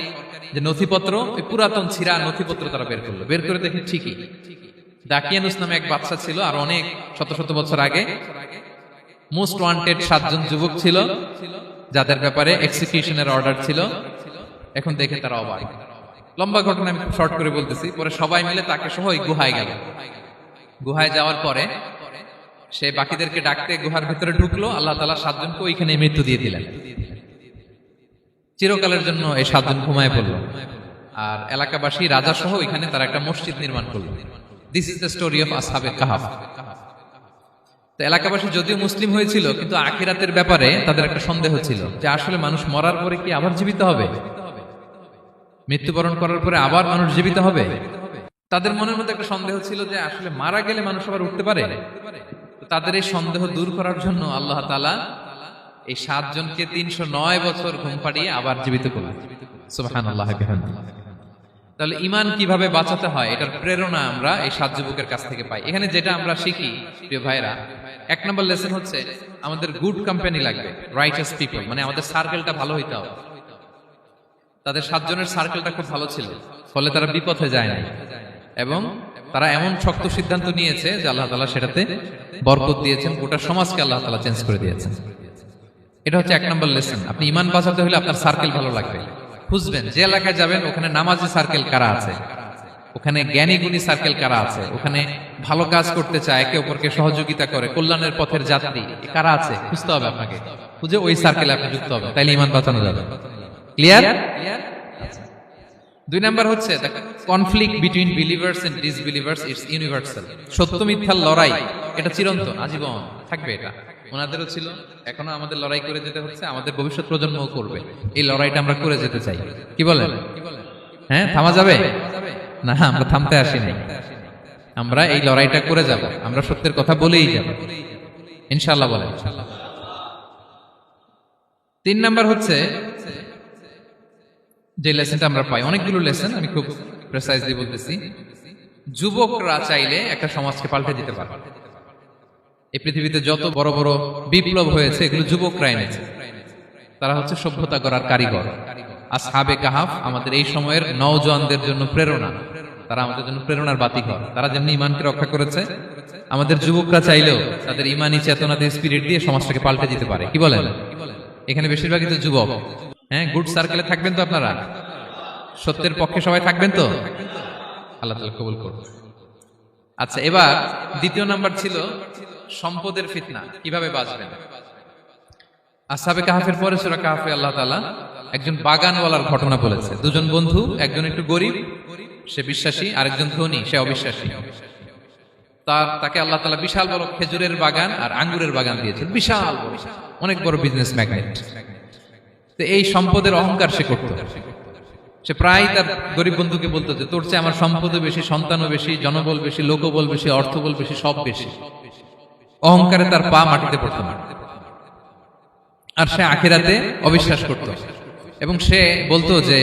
যে নথিপত্র, ওই পুরাতন ছিঁড়া নথিপত্র তারা বের করলো। বের করে দেখে ঠিকই দাকিয়ানুস নামে এক বাদশা ছিল, আর অনেক শত শত বছর আগে মোস্ট ওয়ান্টেড 7 জন যুবক ছিল, যাদের ব্যাপারে এক্সিকিউশনের অর্ডার ছিল। এখন দেখে তারা অবাক। লম্বা ঘটনা আমি শর্ট করে বলতেছি। পরে সবাই মিলে তাকে সহ ওই গুহায় গেল। গুহায় যাওয়ার পরে সে বাকিদেরকে ডাকতে গুহার ভিতরে ঢুকলো। আল্লাহ তাআলা 7 জনকে ওইখানে মৃত্যু দিয়ে দিলেন। চিরকালের জন্য এই 7 জন ঘুমায় পড়লো। আর এলাকাবাসী রাজা সহ ওইখানে তারা একটা মসজিদ নির্মাণ করলো। This is the story of আসহাবে কাহাফ। তো এলাকাবাসী যদিও মুসলিম হয়েছিল, কিন্তু আখিরাতের ব্যাপারে তাদের একটা সন্দেহ ছিল যে আসলে মানুষ মরার পরে কি আবার জীবিত হবে? মৃত্যুবরণ করার পরে আবার মানুষ জীবিত হবে? তাদের মনের মধ্যে একটা সন্দেহ ছিল যে আসলে মারা গেলে মানুষ আবার উঠতে পারে। তো তাদের এই সন্দেহ দূর করার জন্য আল্লাহ তাআলা এই 7 জনকে 309 বছর ঘুম পাড়িয়ে আবার জীবিত করলেন। সুবহানাল্লাহ বিহামদিহি। তাহলে ঈমান কিভাবে বাঁচাতে হয় এটার প্রেরণা আমরা এই 7 যুবকের কাছ থেকে পাই। এখানে যেটা আমরা শিখি প্রিয় ভাইরা, 1 নম্বর লেসন হচ্ছে আমাদের গুড কোম্পানি লাগবে, রাইটাস পিপল, মানে আমাদের সার্কেলটা ভালো হইতে হবে। তাদের 7 জনের সার্কেলটা খুব ভালো ছিল, ফলে তারা বিপথে যায় নাই এবং তারা এমন শক্ত সিদ্ধান্ত নিয়েছে যে আল্লাহ তাআলা সেটাতে বরকত দিয়েছেন, গোটা সমাজকে আল্লাহ তাআলা চেঞ্জ করে দিয়েছেন। এটা হচ্ছে 1 নম্বর লেসন। আপনি ঈমান বাঁচাতে হলে আপনার সার্কেল ভালো লাগবে। খুঁজবেন যে এলাকায় যাবেন ওখানে নামাজি সার্কেল কারা আছে, ওখানে জ্ঞানী গুণী সার্কেল কারা আছে, ওখানে ভালো কাজ করতে চায়, একে অপরকে সহযোগিতা করে, কল্যাণের পথের যাত্রী কারা আছে খুঁজতে হবে আপনাকে। খুঁজে ওই সার্কেলে আপনি যুক্ত হবে, তাইলে ঈমান বাঁচানো যাবে। ক্লিয়ার? 2 নাম্বার হচ্ছে conflict between believers and disbelievers it's universal. সত্য মিথ্যার লড়াই এটা চিরন্তন, আজীবন থাকবে। এটা ওনাদেরও ছিল, এখনো আমাদের লড়াই করে যেতে হচ্ছে, আমাদের ভবিষ্যৎ প্রজন্মও করবে। এই লড়াইটা আমরা করে যেতে চাই। কি বলেন? হ্যাঁ, থামা যাবে না? আমরা থামতে আসি নাই, আমরা এই লড়াইটা করে যাব, আমরা সত্যের কথা বলেই যাব ইনশাআল্লাহ। বলেন। 3 নাম্বার হচ্ছে যে লেসনটা আমরা পাই, অনেকগুলো লেসন, আমি খুব প্রেসাইজলি বলতেছি। যুবকরা চাইলে একটা সমাজকে পাল্টে দিতে পারে। এই পৃথিবীতে যত বড় বড় বিপ্লব হয়েছে এগুলো যুবকরা এনেছে। তারা হচ্ছে সভ্যতা গড়ার কারিগর। আসহাবে কাহাফ আমাদের এই সময়ের নওজওয়ানদের জন্য প্রেরণা, তারা আমাদের জন্য প্রেরণার বাতিঘর। তারা যেমনি ঈমানকে রক্ষা করেছে, আমাদের যুবকরা চাইলেও তাদের ঈমানি চেতনাতে স্পিরিট দিয়ে সমাজটাকে পাল্টে দিতে পারে। কি বলেন? এখানে বেশিরভাগই তো যুবক। হ্যাঁ, গুড সার্কেলে থাকবেন তো আপনারা? সত্যের পক্ষে সবাই থাকবেন তো? আল্লাহ তাআলা কবুল করুন। আচ্ছা, এবার 2 নাম্বার ছিল সম্পদের ফিতনা, কিভাবে বাঁচবেন। আসহাবে কাহাফের পরে সূরা কাহাফে আল্লাহ তাআলা একজন বাগানওয়ালার ঘটনা বলেছে। 2 জন বন্ধু, একজন একটু গরিব, সে বিশ্বাসী, আরেকজন ধনী, সে অবিশ্বাসী। তাকে আল্লাহ তাআলা বিশাল বড় খেজুরের বাগান আর আঙ্গুরের বাগান দিয়েছেন, বিশাল বড়, অনেক বড় বিজনেস ম্যাগনেট। তো এই সম্পদের অহংকার সে করত। সে প্রায় তার গরিব বন্ধুকে বলতো যে তোর চেয়ে আমার সম্পদও বেশি, সন্তানও বেশি, জনবল বেশি, লোকবল বেশি, অর্থবল বেশি, সব বেশি। অহংকারে তার পা মাটিতে পড়তো না। আর সে আখিরাতে অবিশ্বাস করত এবং সে বলতো যে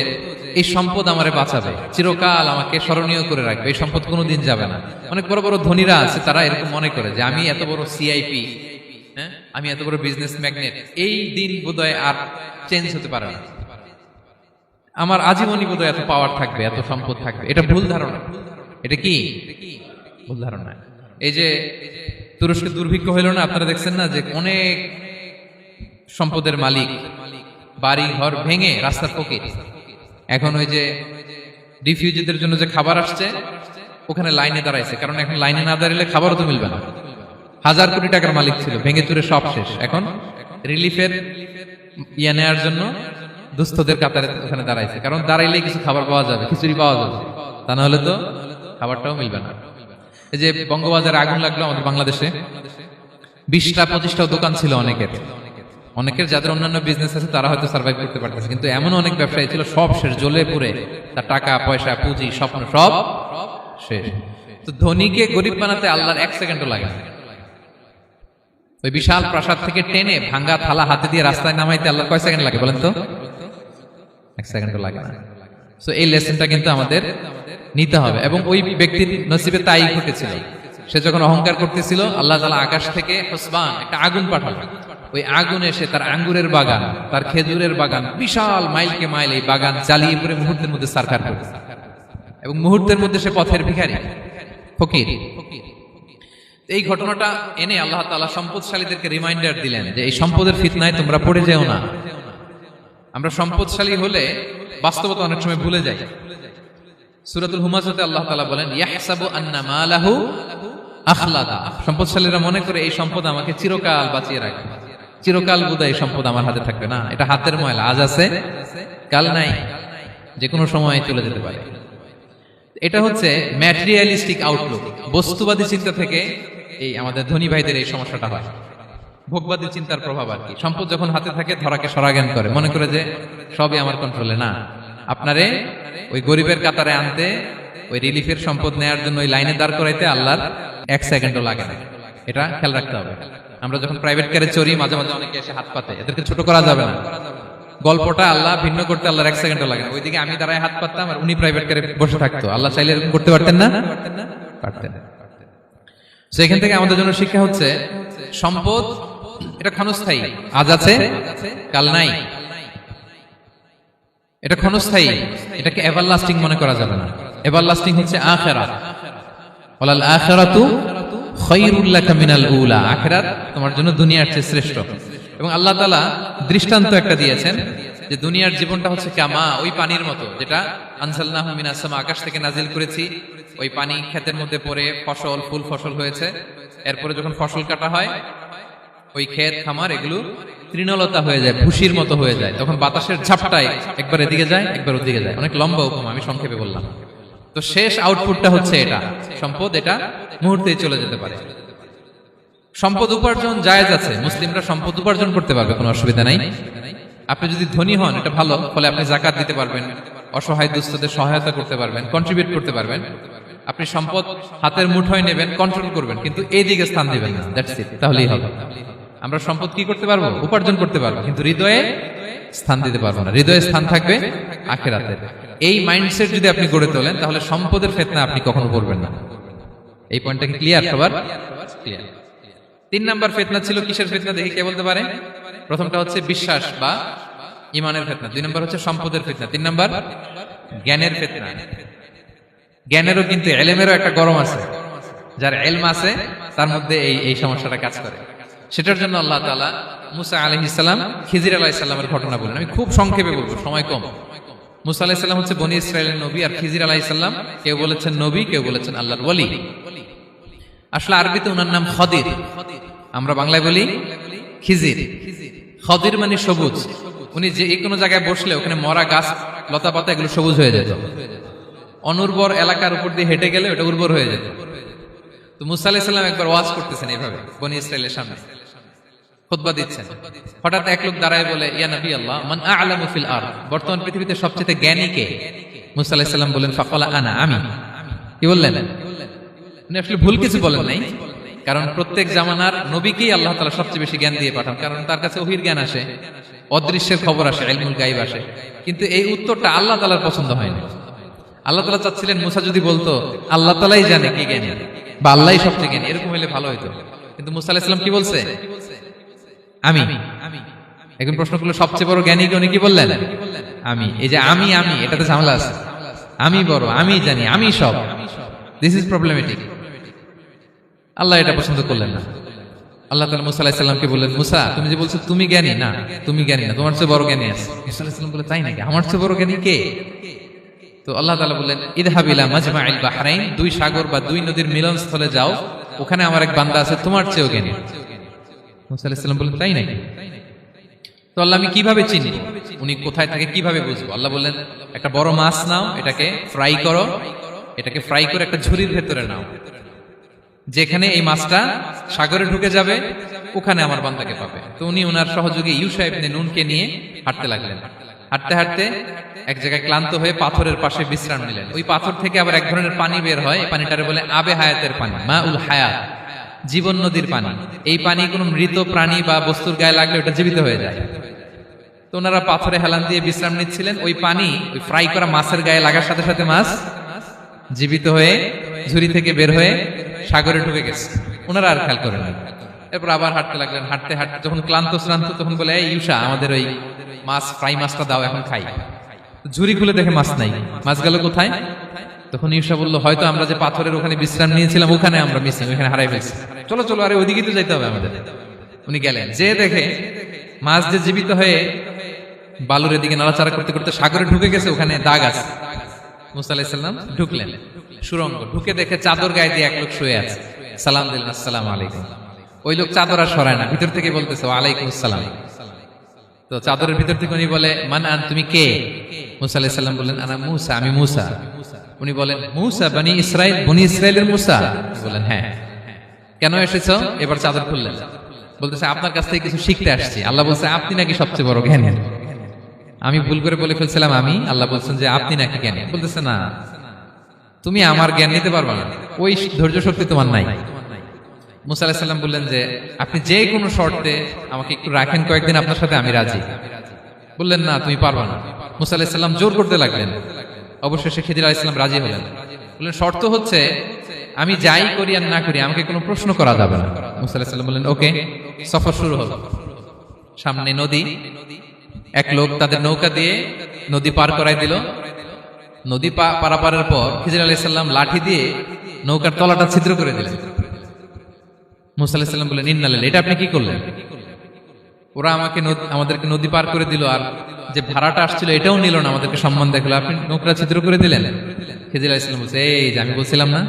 এই সম্পদ আমারে বাঁচাবে, চিরকাল আমাকে স্মরণীয় করে রাখবে, এই সম্পদ কোনোদিন যাবে না। অনেক বড় বড় ধনীরা আছে, তারা এরকম মনে করে যে আমি এত বড় সিআইপি, হ্যাঁ, আমি এত বড় বিজনেস ম্যাগনেট, এই দিন বোধহয় আর চেঞ্জ হতে পারে না, আমার আজীবনই বোধহয় এত পাওয়ার থাকবে, এত সম্পদ থাকবে। এটা ভুল ধারণা। এটা কি ভুল ধারণা? এই যে তুরস্কে দুর্ভিক্ষ হইল না, আপনারা দেখছেন না যে অনেক সম্পদের মালিক বাড়ি ঘর ভেঙে রাস্তার ফকির। এখন ওই যে রিফিউজিদের জন্য যে খাবার আসছে ওখানে লাইনে দাঁড়াইছে, কারণ এখন লাইনে না দাঁড়ালে খাবারও তো মিলবে না। 1000 কোটি টাকার মালিক ছিল, ভেঙে চুরে সব শেষ। এখন রিলিফের নেওয়ার জন্য দুস্থদের কাতারে ওখানে দাঁড়াইছে, কারণ দাঁড়াইলে কিছু খাবার পাওয়া যাবে, খিচুড়ি পাওয়া যাবে, তা না হলে তো খাবারটাও মিলবে না। এই যে বঙ্গবাজারে আগুন লাগলো আমাদের বাংলাদেশে, 20টা 25টাও দোকান ছিল অনেকের যাদের অন্যান্য বিজনেস আছে তারা হয়তো সার্ভাইভ করতে পারতেছে, কিন্তু এমন অনেক ব্যবসায়ী ছিল সব শেষ, জ্বলে পুড়ে তার টাকা পয়সা পুঁজি স্বপ্ন সব শেষ। তো ধনীকে গরিব বানাতে আল্লাহর 1 সেকেন্ডও লাগে না। ওই বিশাল প্রাসাদ থেকে টেনে ভাঙ্গা থালা হাতে দিয়ে রাস্তায় নামাইতে আল্লাহর কয় সেকেন্ড লাগে বলেন তো? 1 সেকেন্ডও লাগে না। সো এই লেসনটা কিন্তু আমাদের নিতে হবে। এবং ওই ব্যক্তির নসিবে তাই ঘটেছিল। সে যখন অহংকার করতেছিল, আল্লাহ তাআলা আকাশ থেকে হুসবান একটা আগুন পাঠালেন। ওই আগুন এসে তার আঙ্গুরের বাগান, তার খেজুরের বাগান, বিশাল মাইলকে মাইল এই বাগান জ্বালিয়ে পুরো মুহূর্তের মধ্যে সারখার করে, এবং মুহূর্তের মধ্যে সে পথের ভিখারি, ফকির। এই ঘটনাটা এনে আল্লাহ তাআলা সম্পদশালীদেরকে রিমাইন্ডার দিলেন যে এই সম্পদের ফিতনায় তোমরা পড়ে যেও না। আমরা সম্পদশালী হলে বাস্তবতা অনেক সময় ভুলে যাই। সূরাতুল হুমাজাতে আল্লাহ তাআলা বলেন ইয়াহসাবু আন্না মালাহু আখলাদা। সম্পদশালীরা মনে করে এই সম্পদ আমাকে চিরকাল বাঁচিয়ে রাখবে, চিরকাল বোধহয় এই সম্পদ আমার হাতে থাকবে। না, এটা হাতের ময়লা, আজ আছে কাল নাই, যে কোনো সময় চলে যেতে পারে। এটা হচ্ছে ম্যাটেরিয়ালিস্টিক আউটলুক, বস্তুবাদী চিন্তা থেকে এই আমাদের ধনী ভাইদের এই সমস্যাটা হয়। ভোগবাদী চিন্তার প্রভাব আর কি। সম্পদ যখন হাতে থাকে ধরাকে সরাজ্ঞান করে, মনে করে যে সবই আমার কন্ট্রোলে। না, আপনারে ওই গরিবের কাতারে আনতে, ওই রিলিফের সম্পদ নেয়ার জন্য ওই লাইনে দাঁড় করাইতে আল্লাহর 1 সেকেন্ডও লাগে না। এটা খেয়াল রাখতে হবে। আমরা যখন প্রাইভেট কারে চড়ি, মাঝে মাঝে অনেকে এসে হাত পাতে, এদেরকে ছোট করা যাবে না। গল্পটা আল্লাহ ভিন্ন করতে আল্লাহর 1 সেকেন্ডও লাগে না। ওইদিকে আমি দাঁড়ায় হাত পাততাম আর উনি প্রাইভেট কারে বসে থাকতো। আল্লাহ চাইলে এরকম করতে পারতেন না? পারতেন। সেখান থেকে আমাদের জন্য শিক্ষা হচ্ছে, সম্পদ এটা ক্ষণস্থায়ী, আজ আছে কাল নাই। এটা ক্ষণস্থায়ী, এটাকে এভারলাস্টিং মনে করা যাবে না। এভারলাস্টিং হচ্ছে আখিরাত। ওয়ালাল আখিরাতু খায়রুল লাকা মিনাল উলা। আখিরাত তোমার জন্য দুনিয়ার চেয়ে শ্রেষ্ঠ। এবং আল্লাহ তাআলা দৃষ্টান্ত একটা দিয়েছেন যে দুনিয়ার জীবনটা হচ্ছে কামা, ওই পানির মতো, যেটা আনজালনাহু মিনাস সামা, আকাশ থেকে নাজিল করেছি। ওই পানি ক্ষেতের মধ্যে পড়ে ফসল, ফুল ফসল হয়েছে। এরপরে যখন ফসল কাটা হয়, ওই ক্ষেত খামার এগুলো তৃণলতা হয়ে যায়, ভুসির মতো হয়ে যায়। তখন বাতাসের ঝাপটায় একবার এদিকে যায়, একবার ওদিকে যায়। অনেক লম্বা উপমা, আমি সংক্ষেপে বললাম। তো শেষ আউটপুটটা হচ্ছে এটা, সম্পদ এটা মুহূর্তেই চলে যেতে পারে। সম্পদ উপার্জন জায়েজ আছে, মুসলিমরা সম্পদ উপার্জন করতে পারবে, কোনো অসুবিধা নাই। আপনি যদি ধনী হন এটা ভালো, ফলে আপনি জাকাত দিতে পারবেন, অসহায় দুস্থদের সহায়তা করতে পারবেন, কন্ট্রিবিউট করতে পারবেন। আপনি সম্পদ হাতের মুঠোয় নেবেন, কন্ট্রোল করবেন, কিন্তু এই দিকে স্থান দিবেন না। দ্যাটস ইট, তাহলেই হবে। আমরা সম্পদ কি করতে পারবো? উপার্জন করতে পারবো, কিন্তু হৃদয়ে স্থান দিতে পারবো না। হৃদয়ে স্থান থাকবে আখিরাতে। এই মাইন্ডসেট যদি আপনি গড়ে তোলেন, তাহলে সম্পদের ফিতনা আপনি কখনো পড়বেন না। এই পয়েন্টটা কি ক্লিয়ার সবার? ক্লিয়ার। 3 নাম্বার ফিতনা ছিল কিসের ফিতনা, দেখি কে বলতে পারে? প্রথমটা হচ্ছে বিশ্বাস বা ঈমানের ফিতনা, 2 নাম্বার হচ্ছে সম্পদের ফিতনা, 3 নাম্বার জ্ঞানের ফিতনা। জ্ঞানেরও কিন্তু ইলমেরও একটা গরম আছে। যার ইলম আছে তার মধ্যে এই সমস্যাটা কাজ করে। সেটার জন্য আল্লাহ তাআলা মুসা আলাইহিস সালাম, খিজির আলাইহিস সালামের ঘটনা বলেন। আমি খুব সংক্ষেপে বলবো, সময় কম। মুসা আলাইহিস সালাম হচ্ছে বনি ইসরাইলের নবী, আর খিজির আলাইহিস সালাম কেউ বলেছেন নবী, কেউ বলেছেন আল্লাহর ওলি। আসলে আরবিতে ওনার নাম খদির, আমরা বাংলায় বলি খিজির। খদির মানে সবুজ। উনি যে কোনো জায়গায় বসলে ওখানে মরা গাছ, লতা পাতা এগুলো সবুজ হয়ে যেত। অনুর্বর এলাকার উপর দিয়ে হেঁটে গেলে ওটা উর্বর হয়ে যেত। তো মুসা আলাইহিস সালাম একবার ওয়াজ করতেছেন এইভাবে বনি ইসরাইলের সামনে, খুতবা দিচ্ছেন। হঠাৎ এক লোক দাঁড়ায় বলে, ইয়া নবী আল্লাহ, মান আ'লামু ফিল আরদ, বর্তমান পৃথিবীতে সবচেয়ে জ্ঞানী কে? মুসা আলাইহিস সালাম বলেন, ফাকালা আনা, আমি। কি বললেন? উনি আসলে ভুল কিছু বলেন নাই, কারণ প্রত্যেক জামানার নবীকেই আল্লাহ তাআলা সবচেয়ে বেশি জ্ঞান দিয়ে পাঠান, কারণ তার কাছে ওহীর জ্ঞান আসে, অদৃশ্যের খবর আসে, ইলমুল গায়ব আসে। কিন্তু এই উত্তরটা আল্লাহ তাআলার পছন্দ হয়নি। আল্লাহ তাআলা চাচ্ছিলেন মুসা যদি বলতো আল্লাহ তাআলাই জানে কে জ্ঞানী বা আল্লাহই সবচেয়ে জ্ঞানী, এরকম হলে ভালো হতো। কিন্তু মুসা আলাইহিস সালাম কি বলছে? আমি। এখন প্রশ্ন করলো, সবচেয়ে বড় জ্ঞানী কে? উনি কি বললেন? আমি। এই যে আমি এটাতে ঝামেলা আছে। আমি বড়, আমি জানি, আমি সব, দিস ইজ প্রবলেমেটিক। আল্লাহ এটা পছন্দ করলেন না। আল্লাহ তাআলা মুসা আলাইহিস সালামকে বললেন, মুসা তুমি যে বলছো তুমি জ্ঞানী, না তুমি জ্ঞানী না, তোমার চেয়ে বড় জ্ঞানী আছে। মুসা আলাইহিস সালাম বলে, তাই নাকি? আমার চেয়ে বড় জ্ঞানী কে? তো আল্লাহ তাআলা বললেন, ইযহাব ইলা মাজমাইল বাহরাইন, 2 সাগর বা 2 নদীর মিলনস্থলে যাও, ওখানে আমার এক বান্দা আছে তোমার চেয়েও জ্ঞানী। মুসা আলাইহিস সালাম বললেন, তাই নাকি? তো আল্লাহ, আমি কিভাবে চিনব উনি কোথায় থাকে, কিভাবে বুঝবো? আল্লাহ বললেন, একটা বড় মাছ নাও, এটাকে ফ্রাই করো, এটাকে ফ্রাই করে একটা ঝুড়ির ভেতরে নাও, যেখানে এই মাছটা সাগরে ঢুকে যাবে ওখানে আমার বান্দাকে পাবে। তো উনি ওনার সহযোগী ইউশা ইবনে নুনকে নিয়ে হাঁটতে লাগলেন। হাঁটতে হাঁটতে এক জায়গায় ক্লান্ত হয়ে পাথরের পাশে বিশ্রাম নিলেন। ওই পাথর থেকে আবার এক ধরনের পানি বের হয়, এই পানিটারে বলে আবে হায়াতের পানি, মা উল হায়াত, জীবন নদীর পানি। এই পানি কোনো মৃত প্রাণী বা বস্তুর গায়ে লাগলে ওটা জীবিত হয়ে যায়। তো ওনারা পাথরে হেলান দিয়ে বিশ্রাম নিচ্ছিলেন। ওই পানি ওই ফ্রাই করা মাছের গায়ে লাগার সাথে সাথে মাছ জীবিত হয়ে ঝুড়ি থেকে বের হয়ে সাগরে ঢুকে গেছে। ওনারা আর খেয়াল করেন না। এরপর আবার হাঁটতে লাগলেন। হাঁটতে হাঁটতে যখন ক্লান্ত শ্রান্ত, তখন বলে, এই ইউশা, আমাদের ওই মাছ ফ্রাই মাছটা দাও, এখন খাই। ঝুড়ি খুলে দেখে মাছ নাই। মাছ গেল কোথায়? তখন ইউশা বলল, হয়তো আমরা যে পাথরের ওখানে বিশ্রাম নিয়েছিলাম ওখানে আমরা মিসিং, ওখানে হারাই ফেলছি। চলো চলো, আরে ওইদিকে তো যাইতে হবে আমাদের। উনি গেলেন, যে দেখে মাছ যে জীবিত হয়ে বালুর এদিকে নাড়াচাড়া করতে করতে সাগরে ঢুকে গেছে, ওখানে দাগ আছে। মুসা আলাইহিস সালাম ঢুকলেন সুরঙ্গ, ঢুকে দেখে চাদর গায়ে দিয়ে এক লোক শুয়ে আছে। সালাম দিলেন, আসসালামু আলাইকুম। ওই লোক চাদর আর সরায় না, ভিতর থেকে বলতেছে, ওয়ালাইকুম আসসালাম। তো চাদরের ভিতর থেকে উনি বলে, মান আন, তুমি কে? মুসা আলাইহিস সালাম বললেন, আনা মুসা, আমি মুসা। উনি বলেন, মুসা বনি ইসরাইল, বনি ইসরাইলের মুসা? বলেন, হ্যাঁ। কেন এসেছো? এবার চাদর খুললেন, বলতেছে, আপনার কাছ থেকে কিছু শিখতে আসছি। আল্লাহ বলছে, আপনি নাকি সবচেয়ে বড় জ্ঞানী। আমি ভুল করে বলে ফেলছিলাম আমি, আল্লাহ বলছেন যে আপনি নাকি জ্ঞানী। বলতেছে না, তুমি আমার জ্ঞান নিতে পারবে না, ওই ধৈর্য শক্তি তোমার নাই। মুসা আলাইহিস সালাম বললেন যে আপনি যে কোনো শর্তে আমাকে একটু রাখেন কয়েকদিন আপনার সাথে, আমি রাজি। বললেন না, তুমি পারবে না। মুসা আলাইহিস সালাম জোর করতে লাগলেন। অবশেষে খিদির আলাইহিস সালাম রাজি হলেন। বললেন শর্ত হচ্ছে আমি যাই করি আর না করি আমাকে কোনো প্রশ্ন করা যাবে না। মুসা আলাইহিস সালাম বললেন ওকে। সফর শুরু হলো। সামনে নদী, এক লোক তাদের নৌকা দিয়ে নদী পার করাই দিল। নদী পারাপারের পর খিজির আলাইহিস সালাম লাঠি দিয়ে নৌকার তলাটা ছিদ্র করে দিলেন। মুসা আলাইহিস সালাম বললেন ইন্না লিল্লাহি, এটা আপনি কি করলেন? ওরা আমাদেরকে নদী পার করে দিল, আর যে ভাড়াটা আসছিল এটাও নিল না, আমাদেরকে সম্মান দেখলো, আপনি নৌকা ছিদ্র করে দিলেন। খিজির আলাইহিস সালাম বলছে এই যে আমি বলছিলাম না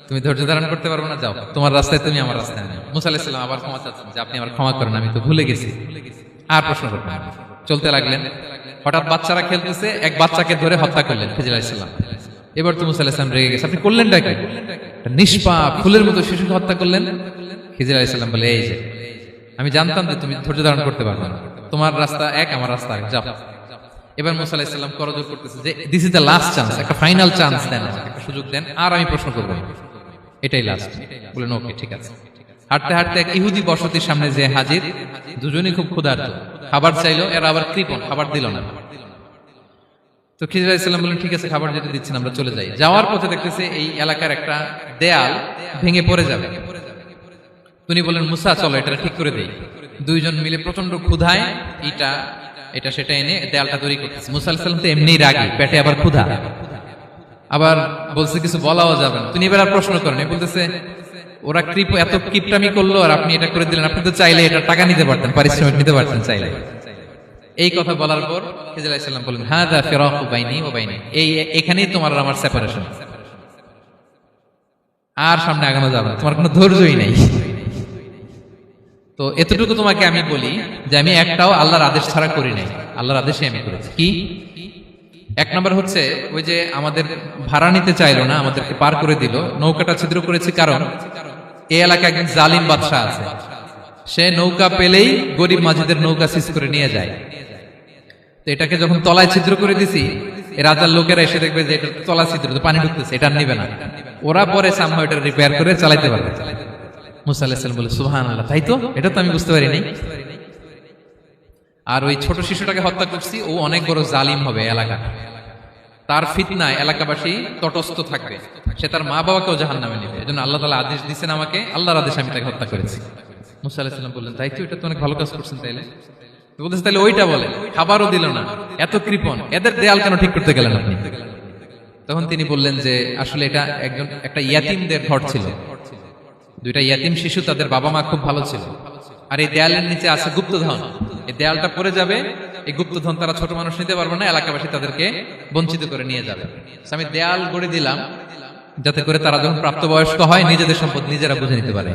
তুমি ধৈর্য ধারণ করতে পারবে না, যাও তোমার রাস্তায় তুমি আমার রাস্তায় আনো। মুসা আলাইহিস সালাম আবার ক্ষমা চাচ্ছেন যে আপনি আমার ক্ষমা করেন, আমি তো ভুলে গেছি, আর প্রশ্ন করবেন না। চলতে লাগলেন। হঠাৎ বাচ্চারা খেলতেছে, এক বাচ্চাকে ধরে হত্যা করলেন খিজির আলাইহিস সালাম। এবার তো মুসা আলাইহিস সালাম রেগে গেছে, আপনি করলেনটা কি? নিষ্পাপ ফুলের মতো শিশুকে হত্যা করলেন। খিজির আলাইহিস সালাম বলে এই যে আমি জানতাম যে তুমি ধৈর্য ধারণ করতে পারবে না, তোমার রাস্তা এক আমার রাস্তা এক, যাও। এবার মুসা আলাইহিস সালাম করজোর করতেছে যে this is the last chance, একটা ফাইনাল চান্স দেন, একটা সুযোগ দেন, আর আমি প্রশ্ন করবো না, এটাই লাস্ট। বললেন ওকে ঠিক আছে। হাঁটতে হাঁটতে এক ইহুদি বসতির সামনে যে হাজির, দুজনই খুব ক্ষুধার্ত, খাবার চাইলো, এরা আবার কৃপণ, খাবার দিল না। তো খিজির আলাইহিস সালাম বললেন ঠিক আছে, খাবার যেটা দিচ্ছেন আমরা চলে যাই। যাওয়ার পথে দেখতেছে এই এলাকার একটা দেয়াল ভেঙে পড়ে যাবে। তিনি বললেন মুসা চলো এটা ঠিক করে দেই। দুইজন মিলে প্রচন্ড ক্ষুধায় এটা সেটা এনে দেয়ালটা তৈরি করতেছে। মুসা আলাইহিস সালাম তো এমনিই রাগী, পেটে আবার ক্ষুধা, আবার বলছে কিছু বলাও যাবে না। তিনি এবার আর প্রশ্ন করেন, বলতেছে ওরা এত কিপটামি করলো আর আপনি এটা করে দিলেন, আপনি তো চাইলে এটা টাকা নিতে পারতেন, পারিশ্রমিক নিতে পারতেন চাইলে। এই কথা বলার পর খিজির আলাইহিস সালাম বললেন হাযা ফিরাকু বাইনি ওয়া বাইনি, এখানেই তোমার আর আমার সেপারেশন, আর সামনে আগানো যাবে না, তোমার কোনো ধৈর্যই নাই। তো এতটুকু তোমাকে আমি বলি যে আমি একটাও আল্লাহর আদেশ ছাড়া করি নাই, আল্লাহর আদেশে আমি করেছি। কি? এক নম্বর হচ্ছে ওই যে আমাদের ভাড়া নিতে চাইলো না, আমাদেরকে পার করে দিল, নৌকাটা ছিদ্র করেছে কারণ এই এলাকায় একজন জালিম বাদশা আছে, সে নৌকা পেলেই গরিব মাঝিদের নৌকা সিজ করে নিয়ে যায়। তো এটাকে যখন তলায় ছিদ্র করে দিছি, রাজার লোকেরা এসে দেখবে যে এটা তলা ছিদ্র, পানি ঢুকতেছে, এটা নিবে না, ওরা পরে সামহাও এটা রিপেয়ার করে চালাইতে পারবে। মুসা আলাইহিস সালাম বলে সুবহানাল্লাহ, তাই তো, এটা তো আমি বুঝতে পারি নাই। আর ওই ছোট শিশুটাকে হত্যা করছি, ও অনেক বড় জালিম হবে এলাকা, তার ফিতনায় এলাকাবাসী তটস্থ থাকবে, সে তার মা বাবাকেও জাহান্নামে নেবে, এজন্য আল্লাহ তাআলা আদেশ দিয়েছেন আমাকে, আল্লাহর আদেশে আমি তাকে হত্যা করেছি। মুসা আলাইহিস সালাম বললেন তাই তো, এটা তো অনেক ভালো কাজ করছেন। তাইলে বলতেছে তাহলে ওইটা বলে, খাবারও দিল না, এত কৃপণ, এদের দেয়াল কেন ঠিক করতে গেলেন আপনি? তখন তিনি বললেন যে আসলে এটা একটা ইয়াতিমদের ঘর ছিল, দুইটা ইয়াতিম শিশু, তাদের বাবা মা খুব ভালো ছিল, আর এই দেয়ালের নিচে আছে গুপ্তধন, এই দেয়ালটা পড়ে যাবে, এই গুপ্তধন তারা ছোট মানুষ নিতে পারবে না, এলাকাবাসী তাদেরকে বঞ্চিত করে নিয়ে যাবে। আমি দেয়াল গড়ে দিলাম যাতে করে তারা যখন প্রাপ্তবয়স্ক হয় নিজেদের সম্পদ নিজেরা বুঝে নিতে পারে।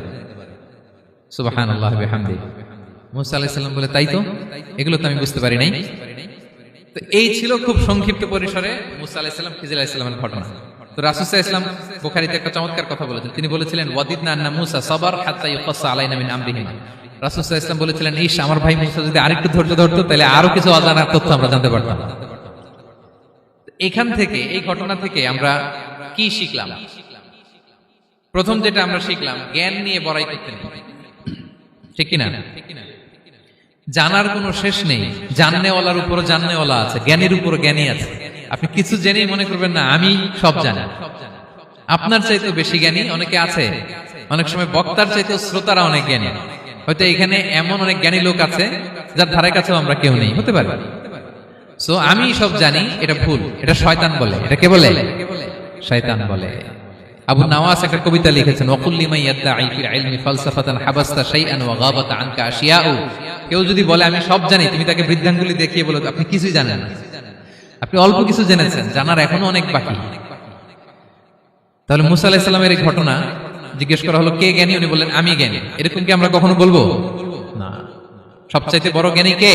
সুবহানাল্লাহ ওয়া বিহামদিহি। মুসা আলাইহিস সালাম বলে তাই তো, এগুলো তো আমি বুঝতে পারি নাই। তো এই ছিল খুব সংক্ষিপ্ত পরিসরে মুসা আলাইহিস সালাম খিজির আলাইহিস সালামের ঘটনা। তো রাসূল সাল্লাল্লাহু আলাইহি ওয়াসাল্লাম বুখারীতে একটা চমৎকার কথা বলেছেন, তিনি বলেছিলেন ওয়াদিদনা আন্না মুসা সাবার হাত্তা ইউকাসসা আলাইনা মিন আমরিহিম। রাসূল সাল্লাল্লাহু আলাইহি ওয়াসাল্লাম বলেছিলেন ইস, আমার ভাই মুসা যদি আরেকটু ধৈর্য ধরতো তাহলে আরো কিছু অজানা তথ্য আমরা জানতে পারতাম। এখান থেকে, এই ঘটনা থেকে আমরা কি শিখলাম? প্রথম যেটা আমরা শিখলাম, জ্ঞান নিয়ে বড়াই করতে নেই, ঠিক কিনা? জানার কোনো শেষ নেই, জাননেওয়ালার উপরও জাননেওয়ালা আছে, জ্ঞানীর উপরও জ্ঞানী আছে। আপনি কিছু জেনেই মনে করবেন না আমি সব জানি, আপনার চাইতেও বেশি জ্ঞানী অনেকে আছে। অনেক সময় বক্তার চাইতেও শ্রোতারা অনেক জ্ঞানী। হয়তো এখানে এমন অনেক জ্ঞানী লোক আছে যার ধারে কাছেও আমরা কেউ নেই, হতে পারে। সো আমি সব জানি, এটা ভুল, এটা শয়তান বলে। এটা কে বলে? শয়তান বলে। আবু নাওয়াস একটা কবিতা লিখেছেন, ওয়াকুল্লি মান ইয়াদঈ ফিল ইলমি ফালসাফাতান হাবাসতা শাইআন ওয়া গাবাত আনকা আশিয়াউ। কেউ যদি বলে আমি সব জানি, তুমি তাকে বৃদ্ধাঙ্গুলি দেখিয়ে বলো আপনি কিছুই জানেন না, আপনি অল্প কিছু জেনেছেন, জানার এখনো অনেক বাকি। তাহলে মুসা আলাইহিস সালামের এই ঘটনা জিজ্ঞেস করা হলো কে জ্ঞানী, উনি বললেন আমি জ্ঞানী। এরকম কি আমরা কখনো বলবো? না। সবচাইতে বড় জ্ঞানী কে?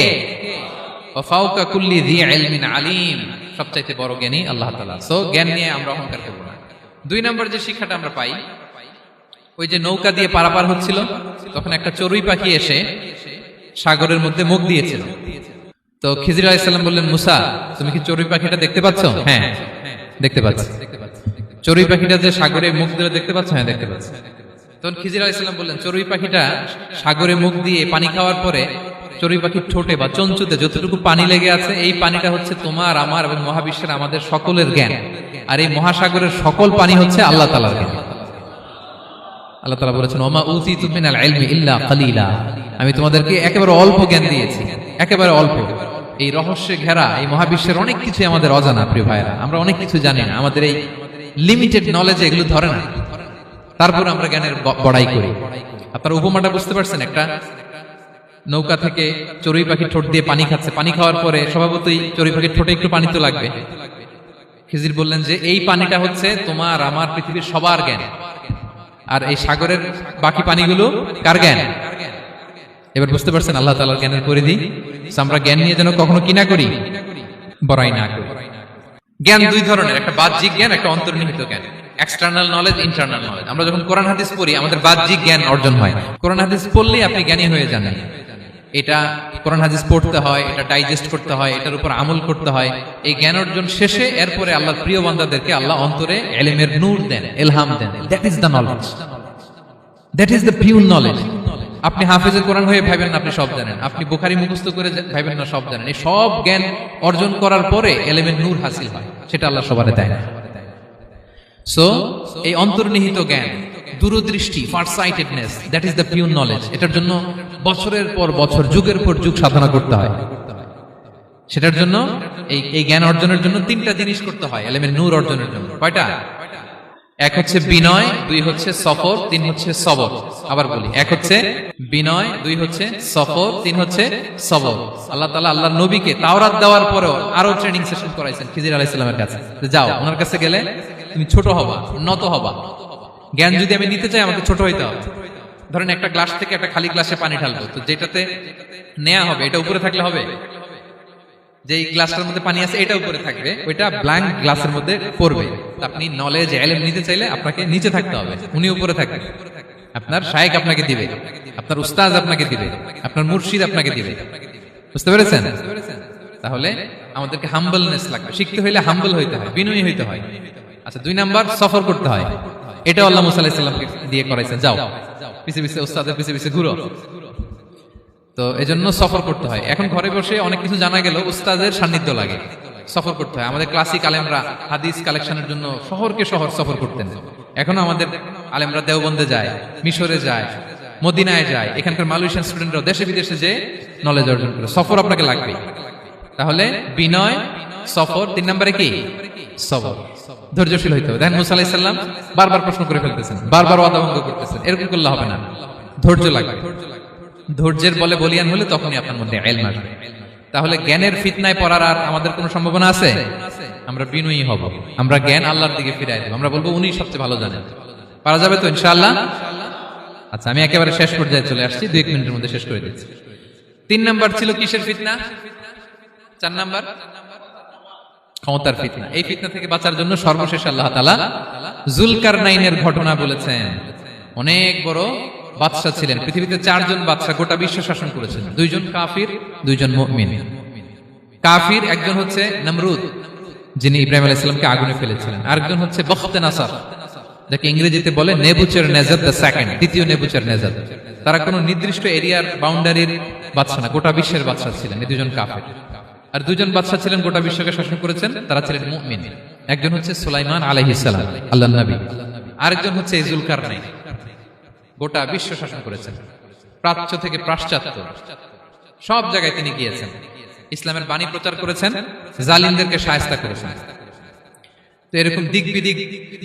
ওয়া ফাওকা কুল্লি যী ইলমিন আলিম। সবচাইতে বড় জ্ঞানী আল্লাহ তাআলা। সো জ্ঞান নিয়ে আমরা অহংকার করব না। দুই নম্বর যে শিক্ষাটা আমরা পাই, ওই যে নৌকা দিয়ে পারাপার হচ্ছিল, তখন একটা চড়ুই পাখি এসে সাগরের মধ্যে মুখ দিয়েছিল। তো খিজির আলাইহিস সালাম বললেন, মুসা তুমি কি চড়ুই পাখিটা দেখতে পাচ্ছ? হ্যাঁ দেখতে পাচ্ছি। চড়ুই পাখিটা যে সাগরে মুখ দিয়ে দেখতে পাচ্ছ? হ্যাঁ দেখতে পাচ্ছি। তখন খিজির আলাইহিস সালাম বললেন, চড়ুই পাখিটা সাগরে মুখ দিয়ে পানি খাওয়ার পরে চড়ুই পাখির ঠোঁটে বা চঞ্চুতে যতটুকু পানি লেগে আছে, এই পানিটা হচ্ছে তোমার, আমার এবং মহাবিশ্বের আমাদের সকলের জ্ঞান। আর এই মহাসাগরের সকল পানি হচ্ছে আল্লাহ তাআলার জ্ঞান। আল্লাহ তাআলা বলেছেন, ওমা উতিতু মিনাল ইলমি ইল্লা কালিলা, আমি তোমাদেরকে একেবারে অল্প জ্ঞান দিয়েছি, একেবারে অল্প। এই রহস্যে ঘেরা এই মহাবিশ্বের অনেক কিছু আমাদের অজানা প্রিয় ভাইরা, আমরা অনেক কিছু জানি না, আমাদের এই লিমিটেড নলেজে এগুলো ধরে না, তারপর আমরা জ্ঞানের বড়াই করি। আপনারা উপমাটা বুঝতে পারছেন? একটা নৌকা থেকে চড়ুই পাখি ঠোঁট দিয়ে পানি খাচ্ছে, পানি খাওয়ার পরে স্বভাবতই চড়ুই পাখির ঠোঁটে একটু পানি তো লাগবে। খিজির বললেন যে এই পানিটা হচ্ছে তোমার, আমার, পৃথিবীর সবার জ্ঞান, আর এই সাগরের বাকি পানিগুলো কার জ্ঞান? এবার বুঝতে পারছেন আল্লাহ তাআলার জ্ঞানের পরিধি। আমরা জ্ঞান নিয়ে যেন কখনো কি না করি, বড়াই না করি। জ্ঞান দুই ধরনের, একটা বাহ্যিক জ্ঞান, একটা অন্তর্নিহিত জ্ঞান। External knowledge, internal knowledge. আমরা যখন কোরআন হাদিস পড়ি আমাদের বাহ্যিক জ্ঞান অর্জন হয়। কোরআন হাদিস পড়লেই আপনি জ্ঞানী হয়ে যান। এটা কোরআন হাদিস পড়তে হয়, এটা ডাইজেস্ট করতে হয়, এটার উপর আমল করতে হয়। এই জ্ঞান অর্জন শেষে এরপরে আল্লাহর প্রিয় বান্দাদেরকে আল্লাহ অন্তরে ইলমের নূর দেন, ইলহাম দেন। That is the knowledge, that is the pure knowledge. আপনি হাফেজে কোরআন হয়ে ভাবেন না আপনি সব জানেন, আপনি বুখারী মুখস্থ করে ভাবেন না সব জানেন। এই সব জ্ঞান অর্জন করার পরে ইলমের নূর হাসিল হয়, সেটা আল্লাহ সবারে দেয় না। সো এই অন্তর্নিহিত জ্ঞান, দূরদৃষ্টি, farsightedness, that is the pure knowledge. এটার জন্য বছরের পর বছর, যুগের পর যুগ সাধনা করতে হয়। সেটার জন্য এই জ্ঞান অর্জনের জন্য তিনটা জিনিস করতে হয় ইলমের নূর অর্জনের জন্য। কয়টা? এক হচ্ছে বিনয়, দুই হচ্ছে সফর, তিন হচ্ছে সবর। আবার বলি, এক হচ্ছে বিনয়, দুই হচ্ছে সফর, তিন হচ্ছে সবর। আল্লাহ তাআলা আল্লাহর নবীকে তাওরাত দেওয়ার পরেও আরো ট্রেনিং সেশন করাইছেন খিজির আলাইহিস সালামের কাছে। যাও, ওনার কাছে গেলে তুমি ছোট হবা, নত হবা। জ্ঞান যদি আমি নিতে চাই আমাকে ছোট হইতে হবে। ধরেন একটা গ্লাস থেকে একটা খালি গ্লাসে পানি ঢালবো, তো যেটাতে নেওয়া হবে এটা উপরে থাকলে হবে? যে গ্লাসটার মধ্যে পানি আছে এটা উপরে থাকবে, ওইটা ব্ল্যাঙ্ক গ্লাসের মধ্যে পড়বে। আপনি নলেজ, ইলম নিতে চাইলে আপনাকে নিচে থাকতে হবে, উনি উপরে থাকবেন। আপনার শায়েখ আপনাকে দিবে, আপনার উস্তাজ আপনাকে দিবে, আপনার মুর্শিদ আপনাকে দিবে। বুঝতে পেরেছেন? তাহলে আমাদেরকে হাম্বলনেস লাগবে। শিখতে হইলে হাম্বল হইতে হয়, বিনয়ী হইতে হয়। আচ্ছা, দুই নাম্বার সফর করতে হয়। এটা আল্লাহ মুসা আলাইহিস সালামকে দিয়ে করাইছেন, যাও পিছে পিছে উস্তাদের পিছে পিছে ঘুরো। তো এজন্য সফর করতে হয়। এখন ঘরে বসে অনেক কিছু জানা গেল, উস্তাদের সান্নিধ্য লাগে, সফর করতে হয়। আমাদের ক্লাসিক আলেমরা হাদিস কালেকশনের জন্য শহরকে শহর সফর করতেন। এখনো আমাদের আলেমরা দেওবন্দে যায়, মিশরে যায়, মদিনায় যায়। এখানকার মালয়েশিয়ান স্টুডেন্টরা দেশে বিদেশে যে নলেজ অর্জন করে। সফর আপনাকে লাগবে। তাহলে বিনয়, সফর, তিন নম্বরে কি? সবর। ধৈর্যশীল হইতে হবে। দেখেন মুসা আলাইহিস সালাম বারবার প্রশ্ন করে ফেলতেছেন, বারবার ওয়াদা ভঙ্গ করতেছেন। এরকম করলে হবে না, ধৈর্য লাগবে। ধৈর্যের বলে বলিয়ান হলে তখনই আপনার মধ্যে ইলম আসবে। তাহলে জ্ঞানের ফিতনায় পড়ার আর আমাদের কোনো সম্ভাবনা আছে? আমরা বিনয়ী হব, আমরা জ্ঞান আল্লাহর দিকে ফিরাই দেব, আমরা বলবো উনি সবচেয়ে ভালো জানেন। পারা যাবে তো ইনশাআল্লাহ? আচ্ছা, আমি একেবারে শেষ পর্যায়ে চলে আসছি, 2 মিনিটের মধ্যে শেষ করে দিচ্ছি। 3 নাম্বার ছিল কিসের ফিতনা? 4 নাম্বার ক্ষমতার ফিতনা। এই ফিতনা থেকে বাঁচার জন্য সর্বশেষ আল্লাহ তাআলা যুলকারনাইনের ঘটনা বলেছেন। অনেক বড় বাদশা ছিলেন। পৃথিবীতে 4 জন বাদশা গোটা বিশ্ব শাসন করেছেন। 2 জন কাফির, 2 জন মুমিন। কাফির একজন হচ্ছে নমরুদ, যিনি ইব্রাহিম আলাইহিস সালামকে আগুনে ফেলেছিলেন। আরেকজন হচ্ছে বখতেনাসার, যাকে ইংরেজিতে বলে নেবুচারনেজার দ্য সেকেন্ড, দ্বিতীয় নেবুচারনেজার। তারা কোনো নির্দিষ্ট এরিয়ার বাউন্ডারির বাদশা না, গোটা বিশ্বের বাদশা ছিলেন। এই 2 জন কাফির। আর 2 জন বাদশা ছিলেন গোটা বিশ্বকে শাসন করেছেন, তারা ছিলেন মুমিন। একজন হচ্ছে সুলাইমান আলাইহিস সালাম, আল্লাহর নবী। আরেকজন হচ্ছে যুলকারনাইন, গোটা বিশ্ব শাসন করেছেন। প্রাচ্য থেকে পাশ্চাত্য সব জায়গায় তিনি গিয়েছেন, ইসলামের বাণী প্রচার করেছেন, জালিমদেরকে শায়েস্তা করেছেন। তো এরকম দিক বিদিক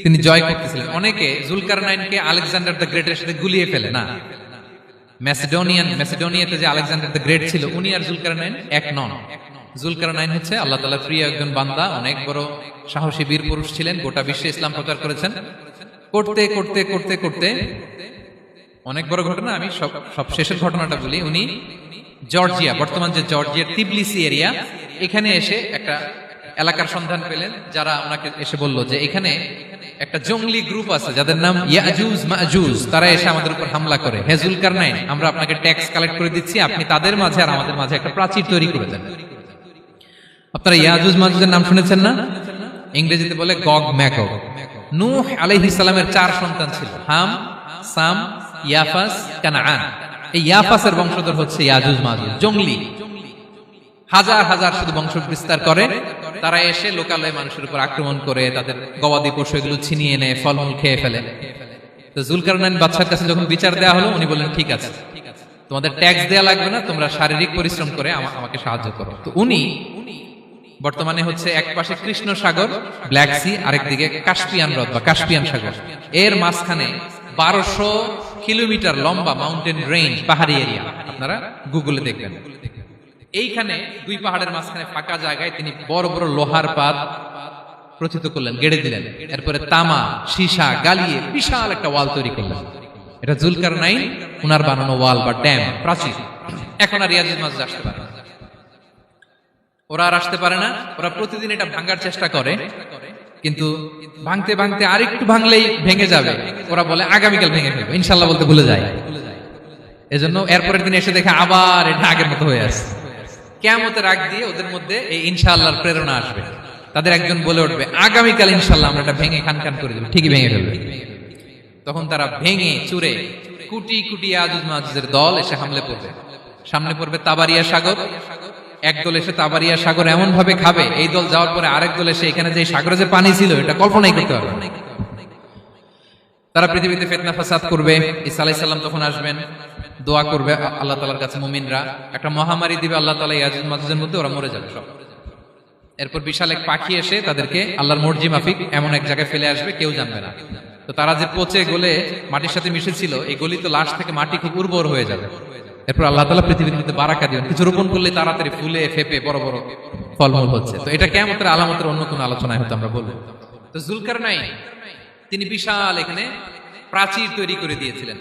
তিনি জয় করতেছিলেন। অনেকে যুলকারনাইনকে আলেকজান্ডার দ্য গ্রেটের সাথে গুলিয়ে ফেলে না। ম্যাসিডোনিয়াতে যে আলেকজান্ডার দ্য গ্রেট ছিল, উনি আর যুলকারনাইন এক নন। যুলকারনাইন হচ্ছে আল্লাহ তাআলার প্রিয় একজন বান্দা, অনেক বড় সাহসী বীর পুরুষ ছিলেন, গোটা বিশ্বে ইসলাম প্রচার করেছেন। করতে করতে করতে করতে অনেক বড় ঘটনা, আমি সব শেষের ঘটনাটা বলি। উনি জর্জিয়া, বর্তমান যে জর্জিয়ার তিবলিসি এরিয়া, এখানে এসে একটা এলাকার সন্ধান পেলেন, যারা ওনাকে এসে বলল যে এখানে একটা জঙ্গলি গ্রুপ আছে যাদের নাম ইয়াজুজ মাজুজ, তারা এসে আমাদের উপর হামলা করে। হে যুলকারনাইন, আমরা আপনাকে ট্যাক্স কালেক্ট করে দিচ্ছি, আপনি তাদের মাঝে আর আমাদের মাঝে একটা প্রাচীর তৈরি করে দেন। আপনারা ইয়াজুজ মাজুজের নাম শুনেছেন না? ইংরেজিতে বলে গগ ম্যাগগ। নূহ আলাইহিস সালামের 4 সন্তান ছিল, হাম, সাম, ইয়াফাস, কানাআন। এই ইয়াফাসের বংশধর হচ্ছে ইয়াজুজ মাজুজ, জঙ্গলি, হাজার হাজার শুধু বংশ বিস্তার করে। তারা এসে লোকালয়ে মানুষের উপর আক্রমণ করে, তাদের গবাদি পশু এগুলো ছিনিয়ে এনে ফলমূল খেয়ে ফেলে। তো জুলকারনাইন বাদশার কাছে যখন বিচার দেওয়া হলো, উনি বললেন ঠিক আছে, তোমাদের ট্যাক্স দেওয়া লাগবে না, তোমরা শারীরিক পরিশ্রম করে আমাকে সাহায্য করো। তো উনি বর্তমানে হচ্ছে এক পাশে কৃষ্ণ সাগর, ব্ল্যাক সি, আরেকদিকে কাস্পিয়ান হ্রদ বা কাস্পিয়ান সাগর, এর মাঝখানে 1200 কিলোমিটার লম্বা মাউন্টেন রেঞ্জ, পাহাড়ি এরিয়া, আপনারা গুগলে দেখবেন। এইখানে 2 পাহাড়ের মাঝখানে ফাঁকা জায়গায় তিনি বড় বড় লোহার পাত প্রথিত করলেন, গেড়ে দিলেন। এরপরে তামা, সীসা গালিয়ে বিশাল একটা ওয়াল তৈরি করলেন। এটা জুলকারনাইন উনার বানানো ওয়াল বা ড্যাম, প্রাচীর। এখন আর ইয়াজুজ মাজুজ আসতে পারে না, ওরা আর আসতে পারে না। ওরা প্রতিদিন এটা ভাঙার চেষ্টা করে, কিন্তু ভাঙতে ভাঙতে আরেকটু ভাঙলেই ভেঙে যাবে। ওরা বলে আগামীকাল ভেঙে ফেলবো, ইনশাল্লাহ বলতে ভুলে যায়। এজন্য এরপরের দিন এসে দেখে আবার এটা আগের মতো হয়ে আসে। কিয়ামতের আগ দিয়ে ওদের মধ্যে এই ইনশাআল্লাহর প্রেরণা আসবে। তাদের একজন বলে উঠবে আগামীকাল ইনশাআল্লাহ আমরা এটা ভেঙে খান খান করে দেব, ঠিকই ভেঙে ফেলবে। তখন তারা ভেঙে চুরে কোটি কোটি ইয়াজুজ মাজুজের দল এসে হামলে পড়বে। সামনে পড়বে তাবারিয়া সাগর, এক দল এসে তাবারিয়া সাগর এমন ভাবে খাবে, এই দল যাওয়ার পরে আরেক দল এসে এখানে যে সাগরে যে পানি ছিল এটা কল্পনাই করতে পারবে না। তারা পৃথিবীতে ফিতনা ফাসাদ করবে। ঈসা আলাইহিস সালাম তখন আসবেন, দোয়া করবে আল্লাহ তাআলার কাছে মুমিনরা, একটা মহামারী দিবে আল্লাহ তাআলা ইয়াজুজ মাজুজের মধ্যে, ওরা মরে যাবে সব। এরপর বিশাল এক পাখি এসে তাদেরকে আল্লাহর মর্জি মাফিক এমন এক জায়গায় ফেলে আসবে, কেউ জানবে না। তো তারা যে পচে গলে মাটির সাথে মিশেছিল, এই গলিত লাশ থেকে মাটি খুব উর্বর হয়ে যাবে। এরপর আল্লাহ তাআলা পৃথিবীর মধ্যে বারাকা দিবেন, কিছু রোপণ করলে তাড়াতাড়ি ফুলে ফেপে বড় বড় ফলমূল হচ্ছে। তো এটা কিয়ামতের আলামতের অন্য কোনো আলোচনায় হয়তো আমরা বলবো। তো জুলকারনাইন তিনি বিশাল এখানে প্রাচীর তৈরি করে দিয়েছিলেন,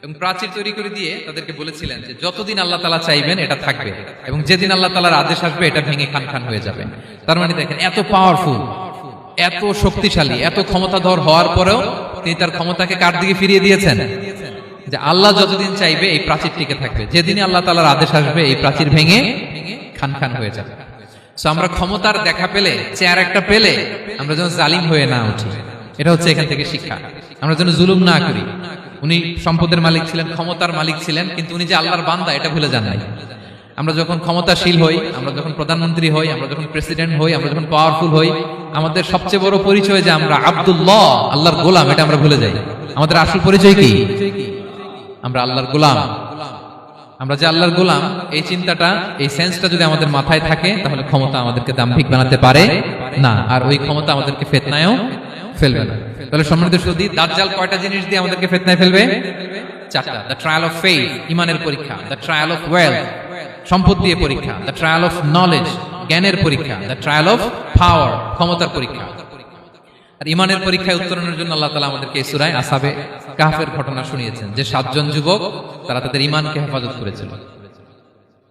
এবং প্রাচীর তৈরি করে দিয়ে তাদেরকে বলেছিলেন যে যতদিন আল্লাহ তাআলা চাইবেন এটা থাকবে, এবং যেদিন আল্লাহ তাআলার আদেশ আসবে এটা ভেঙে খান খান হয়ে যাবে। তার মানে দেখেন, এত পাওয়ারফুল, এত শক্তিশালী, এত ক্ষমতাধর হওয়ার পরেও তিনি তার ক্ষমতাকে কার দিকে ফিরিয়ে দিয়েছেন? যে আল্লাহ যতদিন চাইবে এই প্রাচীর টিকে থাকবে, যেদিনই আল্লাহ তাআলার আদেশ আসবে এই প্রাচীর ভেঙে খান খান হয়ে যাবে। সো আমরা ক্ষমতার দেখা পেলে, চেয়ার একটা পেলে আমরা যেন জালিম হয়ে না উঠি, এটা হচ্ছে এখান থেকে শিক্ষা। আমরা যেন জুলুম না করি। উনি সম্পদের মালিক ছিলেন, ক্ষমতার মালিক ছিলেন, কিন্তু উনি যে আল্লাহর বান্দা এটা ভুলে যান নাই। আমরা যখন ক্ষমতাশীল হই, আমরা যখন প্রধানমন্ত্রী হই, আমরা যখন প্রেসিডেন্ট হই, আমরা যখন পাওয়ারফুল হই, আমাদের সবচেয়ে বড় পরিচয় যে আমরা আব্দুল্লাহ, আল্লাহর গোলাম, এটা আমরা ভুলে যাই। আমাদের আসল পরিচয় কি? আমরা আল্লাহর গোলাম। আমরা যে আল্লাহর গোলাম, এই চিন্তাটা, এই সেন্সটা যদি আমাদের মাথায় থাকে, তাহলে ক্ষমতা আমাদেরকে দাম্ভিক বানাতে পারে না, আর ওই ক্ষমতা আমাদেরকে ফিতনায়ও ফেলবে না। তাহলে সম্মানিত সুধী, দাজ্জাল কয়টা জিনিস দিয়ে আমাদেরকে ফিতনায় ফেলবে? 4টা। দ্য ট্রায়াল অফ ফেইথ, ইমানের পরীক্ষা; দ্য ট্রায়াল অফ ওয়েলথ, সম্পদ দিয়ে পরীক্ষা; দ্য ট্রায়াল অফ নলেজ, জ্ঞানের পরীক্ষা; দ্য ট্রায়াল অফ পাওয়ার, ক্ষমতার পরীক্ষা। আর ইমানের পরীক্ষায় উত্তরণের জন্য আল্লাহ তাআলা আমাদেরকে এই সূরায় আসহাবে কাহফের ঘটনা শুনিয়েছেন, যে 7 জন যুবক তারা তাদের ইমানকে হেফাজত করেছিল।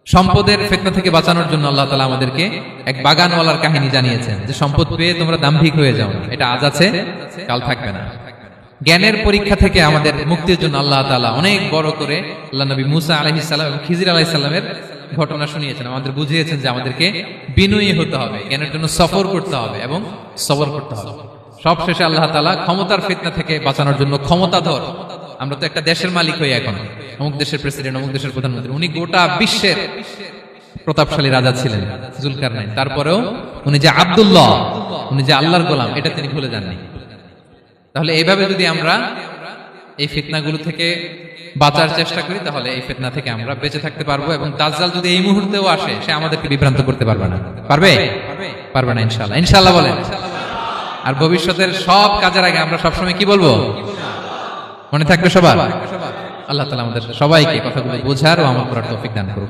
সম্পদের ফিতনা থেকে বাঁচানোর জন্য আল্লাহ তাআলা আমাদেরকে এক বাগানওয়ালার কাহিনী জানিয়েছেন, যে সম্পদ পেয়ে তোমরা দাম্ভিক হয়ে যাও না, এটা আজ আছে কাল থাকবে না। জ্ঞানের পরীক্ষা থেকে আমাদের মুক্তির জন্য আল্লাহ তাআলা অনেক বড় করে আল্লাহ নবী মুসা আলাইহিস সালাম এবং খিজির আলাইহিস সালামের ঘটনা শুনিয়েছেন, আমাদের বুঝিয়েছেন যে আমাদেরকে বিনয়ী হতে হবে, জ্ঞানের জন্য সফর করতে হবে এবং সবর করতে হবে। সবশেষে আল্লাহ তাআলা ক্ষমতার ফিতনা থেকে বাঁচানোর জন্য ক্ষমতাধর, আমরা তো একটা দেশের মালিক হই এখন, অমুক দেশের প্রেসিডেন্ট, অমুক দেশের প্রধানমন্ত্রী, উনি গোটা বিশ্বের প্রতাপশালী রাজা ছিলেন জুলকারনাইন। তারপরেও উনি যে আব্দুল্লাহ, উনি যে আল্লাহর গোলাম, এটা তিনি ভুলে যাননি। তাহলে এইভাবে যদি আমরা এই ফিতনাগুলো থেকে বাঁচার চেষ্টা করি, তাহলে এই ফিতনা থেকে আমরা বেঁচে থাকতে পারবো। এবং দাজ্জাল যদি এই মুহূর্তেও আসে, সে আমাদেরকে বিভ্রান্ত করতে পারবে না। পারবে? পারবে না ইনশাআল্লাহ। ইনশাআল্লাহ বলেন। আর ভবিষ্যতের সব কাজের আগে আমরা সবসময় কি বলবো? মনে থাকবে সবার? আল্লাহ তাআলা আমাদের সবাইকে কথাগুলো বোঝার ও আমল করার তৌফিক দান করুন।